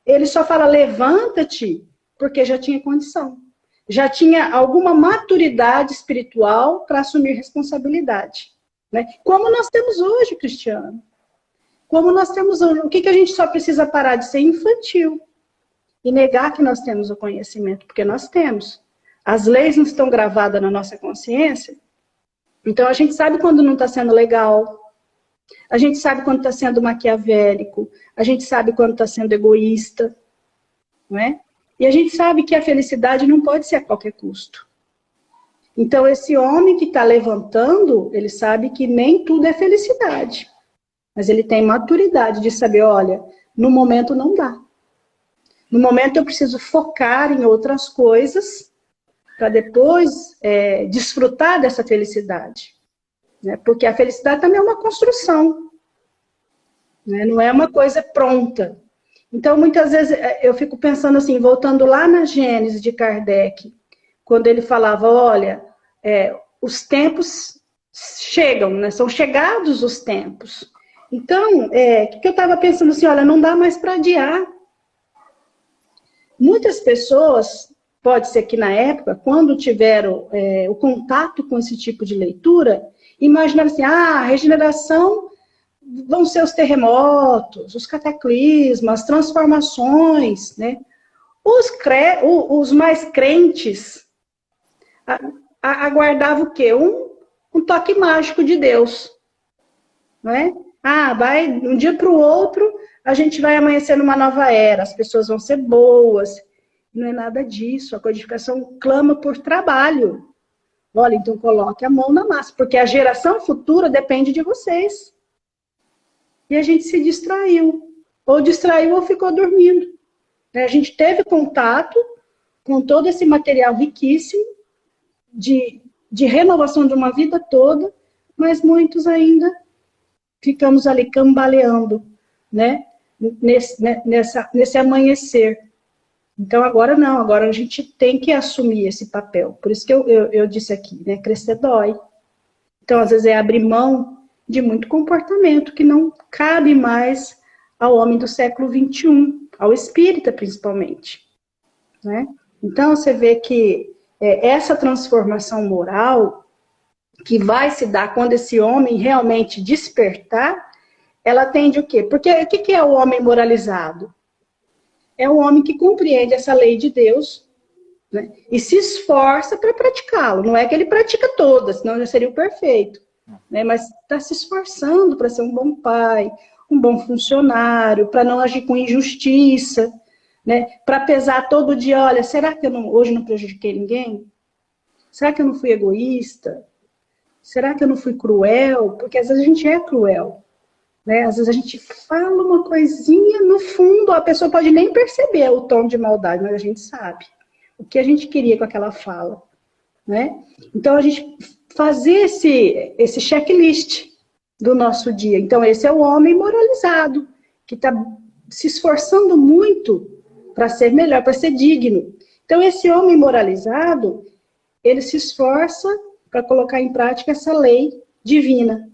ele só fala levanta-te porque já tinha condição. Já tinha alguma maturidade espiritual para assumir responsabilidade. Né? Como nós temos hoje, Cristiano. Como nós temos hoje. O que a gente só precisa parar de ser infantil e negar que nós temos o conhecimento? Porque nós temos. As leis não estão gravadas na nossa consciência. Então a gente sabe quando não está sendo legal. A gente sabe quando está sendo maquiavélico. A gente sabe quando está sendo egoísta. Não é? E a gente sabe que a felicidade não pode ser a qualquer custo. Então esse homem que está levantando, ele sabe que nem tudo é felicidade. Mas ele tem maturidade de saber, olha, no momento não dá. No momento eu preciso focar em outras coisas para depois desfrutar dessa felicidade. Né? Porque a felicidade também é uma construção. Né? Não é uma coisa pronta. Então, muitas vezes, eu fico pensando assim, voltando lá na Gênesis de Kardec, quando ele falava, olha, os tempos chegam, né? São chegados os tempos. Então, o que eu estava pensando assim, olha, não dá mais para adiar. Muitas pessoas, pode ser que na época, quando tiveram o contato com esse tipo de leitura, imaginaram assim, a regeneração vão ser os terremotos, os cataclismas, as transformações, né? Os mais crentes aguardavam o quê? Um toque mágico de Deus, não é? Vai, de um dia para o outro, a gente vai amanhecer numa nova era, as pessoas vão ser boas. Não é nada disso, a codificação clama por trabalho. Olha, então coloque a mão na massa, porque a geração futura depende de vocês. E a gente se distraiu. Ou ficou dormindo. A gente teve contato com todo esse material riquíssimo de renovação de uma vida toda, mas muitos ainda ficamos ali cambaleando, né? Nesse amanhecer. Então agora não, agora a gente tem que assumir esse papel. Por isso que eu disse aqui, né? Crescer dói. Então às vezes é abrir mão de muito comportamento que não cabe mais ao homem do século XXI, ao espírita principalmente. Né? Então você vê que essa transformação moral que vai se dar quando esse homem realmente despertar, ela tende o quê? Porque o que é o homem moralizado? É o homem que compreende essa lei de Deus, né? E se esforça para praticá-lo. Não é que ele pratica todas, senão já seria o perfeito. Né, mas está se esforçando para ser um bom pai, um bom funcionário, para não agir com injustiça, né, para pesar todo dia, olha, será que hoje não prejudiquei ninguém? Será que eu não fui egoísta? Será que eu não fui cruel? Porque às vezes a gente é cruel. Né? Às vezes a gente fala uma coisinha, no fundo a pessoa pode nem perceber o tom de maldade, mas a gente sabe o que a gente queria com aquela fala. Né? Então a gente fazer esse checklist do nosso dia. Então, esse é o homem moralizado, que está se esforçando muito para ser melhor, para ser digno. Então, esse homem moralizado, ele se esforça para colocar em prática essa lei divina.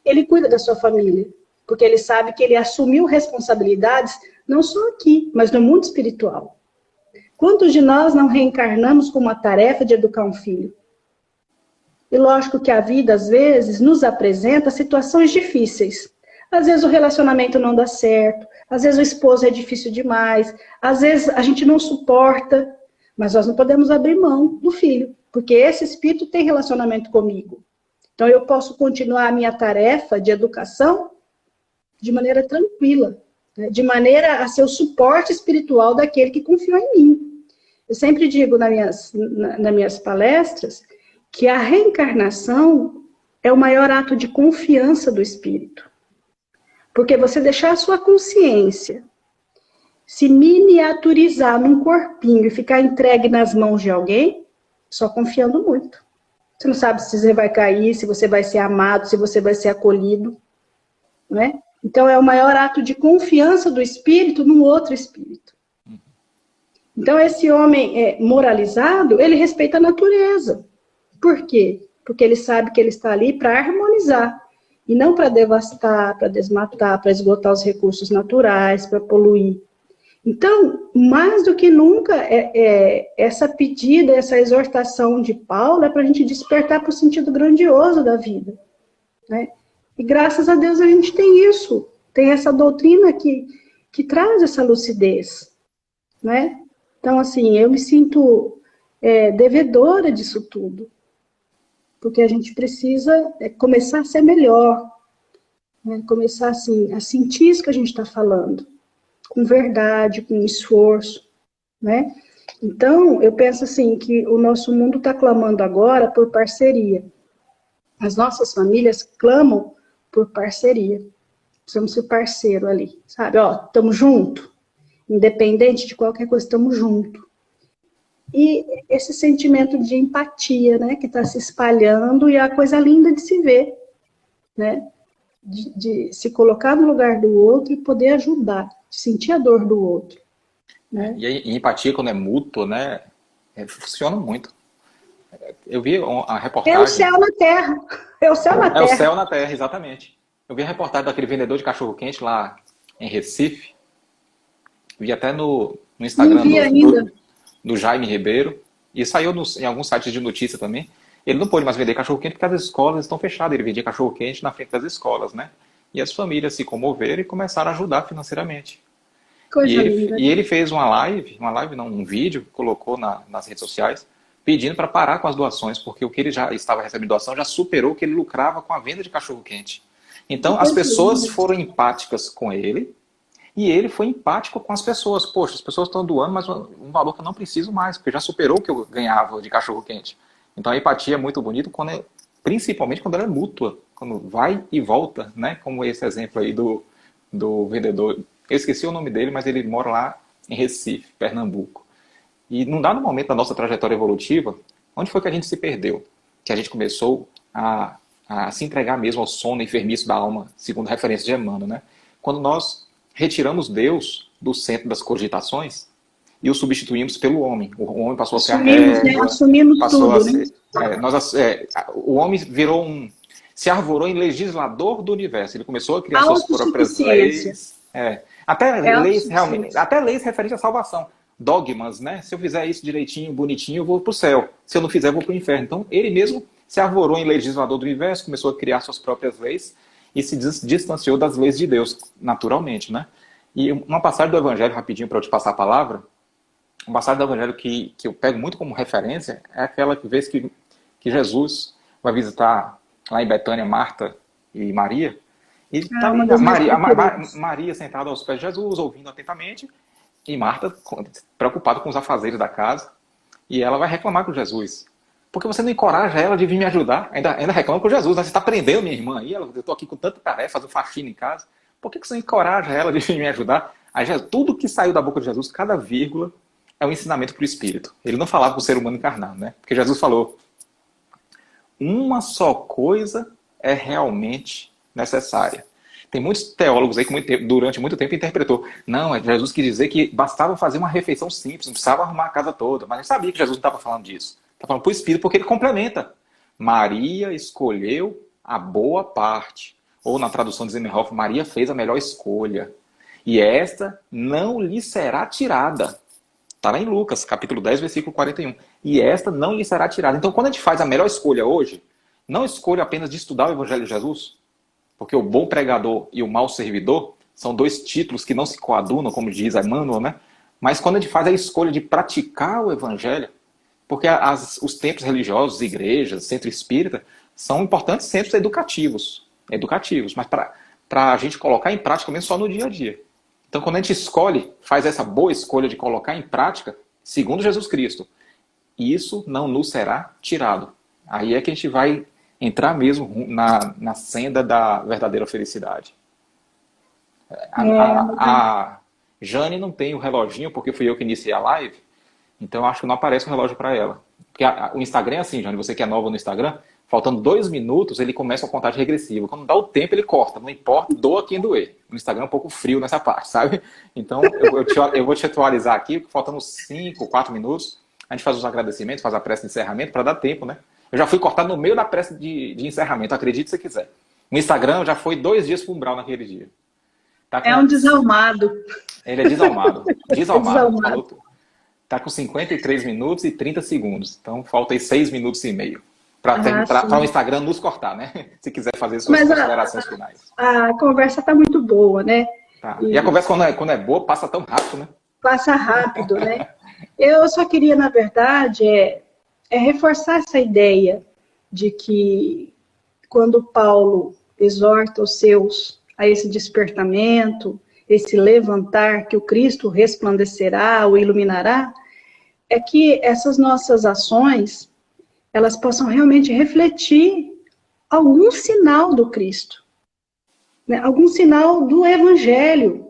Ele cuida da sua família, porque ele sabe que ele assumiu responsabilidades, não só aqui, mas no mundo espiritual. Quantos de nós não reencarnamos com uma tarefa de educar um filho? E lógico que a vida, às vezes, nos apresenta situações difíceis. Às vezes o relacionamento não dá certo, às vezes o esposo é difícil demais, às vezes a gente não suporta, mas nós não podemos abrir mão do filho, porque esse espírito tem relacionamento comigo. Então eu posso continuar a minha tarefa de educação de maneira tranquila, né? De maneira a ser o suporte espiritual daquele que confiou em mim. Eu sempre digo nas minhas palestras que a reencarnação é o maior ato de confiança do espírito. Porque você deixar a sua consciência se miniaturizar num corpinho e ficar entregue nas mãos de alguém, só confiando muito. Você não sabe se você vai cair, se você vai ser amado, se você vai ser acolhido, né? Então, é o maior ato de confiança do espírito no outro espírito. Então, esse homem moralizado, ele respeita a natureza. Por quê? Porque ele sabe que ele está ali para harmonizar, e não para devastar, para desmatar, para esgotar os recursos naturais, para poluir. Então, mais do que nunca, essa pedida, essa exortação de Paulo é para a gente despertar para o sentido grandioso da vida, né? E graças a Deus a gente tem isso, tem essa doutrina que traz essa lucidez, né? Então, assim, eu me sinto devedora disso tudo, porque a gente precisa começar a ser melhor, né? Começar, assim, a sentir isso que a gente está falando, com verdade, com esforço, né? Então, eu penso assim, que o nosso mundo está clamando agora por parceria. As nossas famílias clamam por parceria. Precisamos ser parceiro ali, sabe? Ó, estamos juntos. Independente de qualquer coisa, estamos juntos. E esse sentimento de empatia, né? Que está se espalhando e é a coisa linda de se ver, né? De se colocar no lugar do outro e poder ajudar, sentir a dor do outro, né? E a empatia, quando é mútua, né, funciona muito. Eu vi a É o reportagem... céu na terra. É o céu na É o terra. céu na terra, exatamente. Eu vi a reportagem daquele vendedor de cachorro-quente lá em Recife. Vi até no Não Instagram vi ainda. do Jaime Ribeiro. E saiu em alguns sites de notícia também. Ele não pôde mais vender cachorro-quente porque as escolas estão fechadas. Ele vendia cachorro-quente na frente das escolas, né? E as famílias se comoveram e começaram a ajudar financeiramente. Coisa linda. E ele fez uma live não, um vídeo, colocou nas redes sociais, pedindo para parar com as doações, porque o que ele já estava recebendo doação já superou o que ele lucrava com a venda de cachorro-quente. Então, as pessoas foram empáticas com ele, e ele foi empático com as pessoas. Poxa, as pessoas estão doando, mas um valor que eu não preciso mais, porque já superou o que eu ganhava de cachorro-quente. Então, a empatia é muito bonita, principalmente quando ela é mútua, quando vai e volta, né? Como esse exemplo aí do vendedor. Eu esqueci o nome dele, mas ele mora lá em Recife, Pernambuco. E num dado momento da nossa trajetória evolutiva, onde foi que a gente se perdeu? Que a gente começou a se entregar mesmo ao sono enfermiço da alma, segundo a referência de Emmanuel, né? Quando nós retiramos Deus do centro das cogitações e o substituímos pelo homem. O homem passou a ser a régua, assumimos passou tudo, a ser... né? O homem virou se arvorou em legislador do universo. Ele começou a criar suas próprias leis. Até leis referentes à salvação. Dogmas, né? Se eu fizer isso direitinho, bonitinho, eu vou para o céu. Se eu não fizer, eu vou para o inferno. Então, ele mesmo se arvorou em legislador do universo, começou a criar suas próprias leis e se distanciou das leis de Deus, naturalmente, né? E uma passagem do Evangelho, rapidinho, para eu te passar a palavra, uma passagem do Evangelho que eu pego muito como referência é aquela vez que Jesus vai visitar lá em Betânia Marta e Maria, e está ali Maria sentada aos pés de Jesus, ouvindo atentamente, e Marta preocupada com os afazeres da casa, e ela vai reclamar com Jesus. Porque você não encoraja ela de vir me ajudar? Ainda reclama com Jesus, né? Você está prendendo minha irmã aí, eu estou aqui com tanta tarefa, fazendo faxina em casa. Por que você não encoraja ela de vir me ajudar? Aí, tudo que saiu da boca de Jesus, cada vírgula, é um ensinamento para o Espírito. Ele não falava para o ser humano encarnado, né? Porque Jesus falou, uma só coisa é realmente necessária. Tem muitos teólogos aí que durante muito tempo interpretou. Não, Jesus quis dizer que bastava fazer uma refeição simples, não precisava arrumar a casa toda. Mas eu sabia que Jesus não estava falando disso. Está falando para o Espírito, porque ele complementa. Maria escolheu a boa parte. Ou na tradução de Zimmerhoff, Maria fez a melhor escolha. E esta não lhe será tirada. Está lá em Lucas, capítulo 10, versículo 41. E esta não lhe será tirada. Então, quando a gente faz a melhor escolha hoje, não escolha apenas de estudar o Evangelho de Jesus, porque o bom pregador e o mau servidor são dois títulos que não se coadunam, como diz Emmanuel, né? Mas quando a gente faz a escolha de praticar o Evangelho, porque os templos religiosos, igrejas, centro espírita, são importantes centros educativos, mas para a gente colocar em prática mesmo só no dia a dia. Então, quando a gente escolhe, faz essa boa escolha de colocar em prática, segundo Jesus Cristo, isso não nos será tirado. Aí é que a gente vai entrar mesmo na senda da verdadeira felicidade. A Jane não tem o reloginho, porque fui eu que iniciei a live, então eu acho que não aparece o relógio para ela. Porque o Instagram é assim, Jane, você que é nova no Instagram, faltando 2 minutos, ele começa a contagem regressiva. Quando dá o tempo, ele corta. Não importa, doa quem doer. O Instagram é um pouco frio nessa parte, sabe? Então, eu vou te atualizar aqui, faltando 5, 4 minutos. A gente faz os agradecimentos, faz a prece de encerramento para dar tempo, né? Eu já fui cortado no meio da prece de encerramento, acredite se quiser. No Instagram, já foi 2 dias pro umbral naquele dia. Tá É um desalmado. Ele é desalmado. Desalmado. Desalmado. Tá com 53 minutos e 30 segundos. Então, falta aí 6 minutos e meio. Para o Instagram nos cortar, né? Se quiser fazer suas considerações finais. A conversa está muito boa, né? Tá. E a conversa, quando é boa, passa tão rápido, né? Passa rápido, né? Eu só queria, na verdade, reforçar essa ideia de que quando Paulo exorta os seus a esse despertamento, esse levantar, que o Cristo resplandecerá, o iluminará, é que essas nossas ações, elas possam realmente refletir algum sinal do Cristo, né? Algum sinal do Evangelho,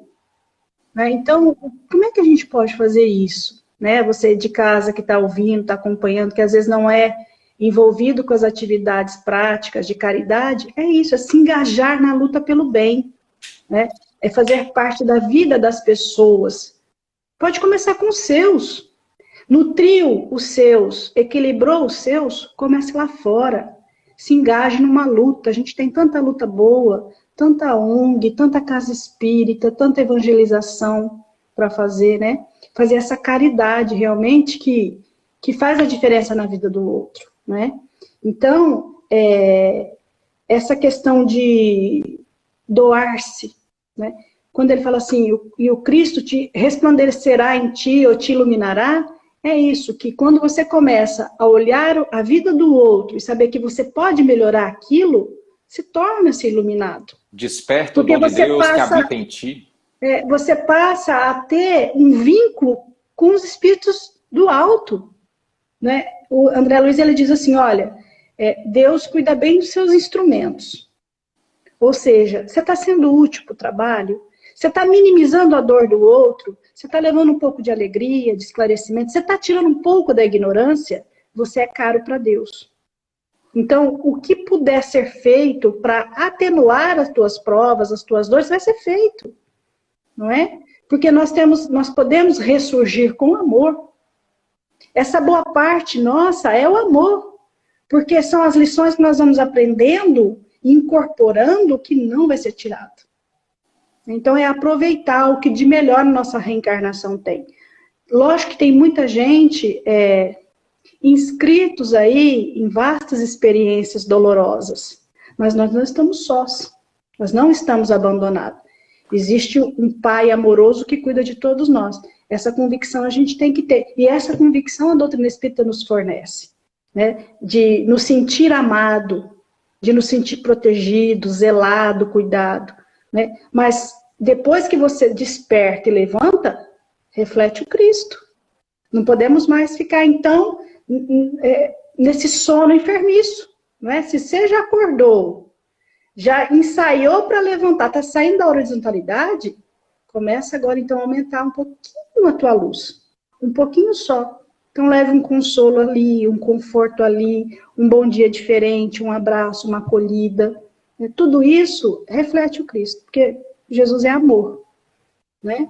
né? Então, como é que a gente pode fazer isso? Né? Você de casa que está ouvindo, está acompanhando, que às vezes não é envolvido com as atividades práticas de caridade, é isso, é se engajar na luta pelo bem, né? É fazer parte da vida das pessoas. Pode começar com os seus. Nutriu os seus, equilibrou os seus, comece lá fora. Se engaje numa luta. A gente tem tanta luta boa, tanta ONG, tanta casa espírita, tanta evangelização para fazer, né? Fazer essa caridade realmente que faz a diferença na vida do outro, né? Então, essa questão de doar-se, né? Quando ele fala assim, e o Cristo te resplandecerá em ti ou te iluminará, é isso, que quando você começa a olhar a vida do outro e saber que você pode melhorar aquilo, se torna-se iluminado. Desperta o dom de Deus que habita em ti. Você passa a ter um vínculo com os espíritos do alto, né? O André Luiz, ele diz assim, olha, Deus cuida bem dos seus instrumentos. Ou seja, você está sendo útil para o trabalho, você está minimizando a dor do outro, você está levando um pouco de alegria, de esclarecimento, você está tirando um pouco da ignorância, você é caro para Deus. Então, o que puder ser feito para atenuar as tuas provas, as tuas dores, vai ser feito, não é? Porque nós podemos ressurgir com amor. Essa boa parte nossa é o amor, porque são as lições que nós vamos aprendendo e incorporando que não vai ser tirado. Então, é aproveitar o que de melhor nossa reencarnação tem. Lógico que tem muita gente inscritos aí em vastas experiências dolorosas, mas nós não estamos sós, nós não estamos abandonados. Existe um Pai amoroso que cuida de todos nós. Essa convicção a gente tem que ter. E essa convicção a doutrina espírita nos fornece, né? De nos sentir amado, de nos sentir protegido, zelado, cuidado, né? Mas depois que você desperta e levanta, reflete o Cristo. Não podemos mais ficar, então, nesse sono enfermiço, não é? Se você já acordou, já ensaiou para levantar, está saindo da horizontalidade, começa agora, então, a aumentar um pouquinho a tua luz. Um pouquinho só. Então, leve um consolo ali, um conforto ali, um bom dia diferente, um abraço, uma acolhida. Tudo isso reflete o Cristo, porque Jesus é amor, né?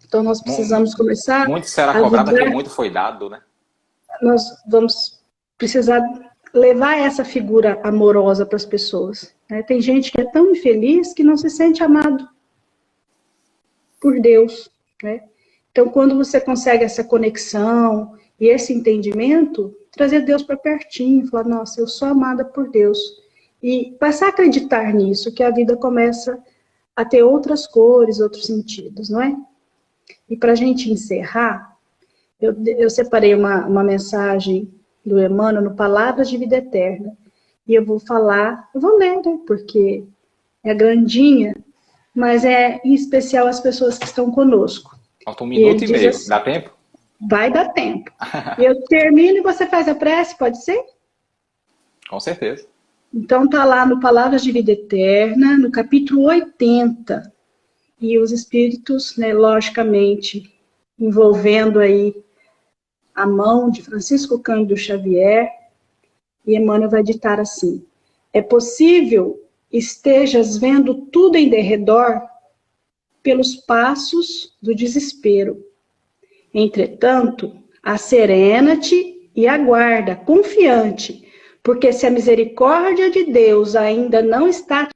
Então, nós precisamos começar... Muito será cobrado, que muito foi dado, né? Nós vamos precisar levar essa figura amorosa para as pessoas, né? Tem gente que é tão infeliz que não se sente amado por Deus, né? Então, quando você consegue essa conexão e esse entendimento, trazer Deus para pertinho, falar, nossa, eu sou amada por Deus. E passar a acreditar nisso, que a vida começa a ter outras cores, outros sentidos, não é? E para a gente encerrar, eu separei uma mensagem do Emmanuel no Palavras de Vida Eterna. E eu vou ler, né? Porque é grandinha, mas é em especial as pessoas que estão conosco. Falta 1 minuto e meio, assim, dá tempo? Vai dar tempo. Eu termino e você faz a prece, pode ser? Com certeza. Então tá lá no Palavras de Vida Eterna, no capítulo 80. E os espíritos, né, logicamente, envolvendo aí a mão de Francisco Cândido Xavier, e Emmanuel vai ditar assim: é possível estejas vendo tudo em derredor pelos passos do desespero. Entretanto, asserena-te e aguarda, confiante, porque se a misericórdia de Deus ainda não está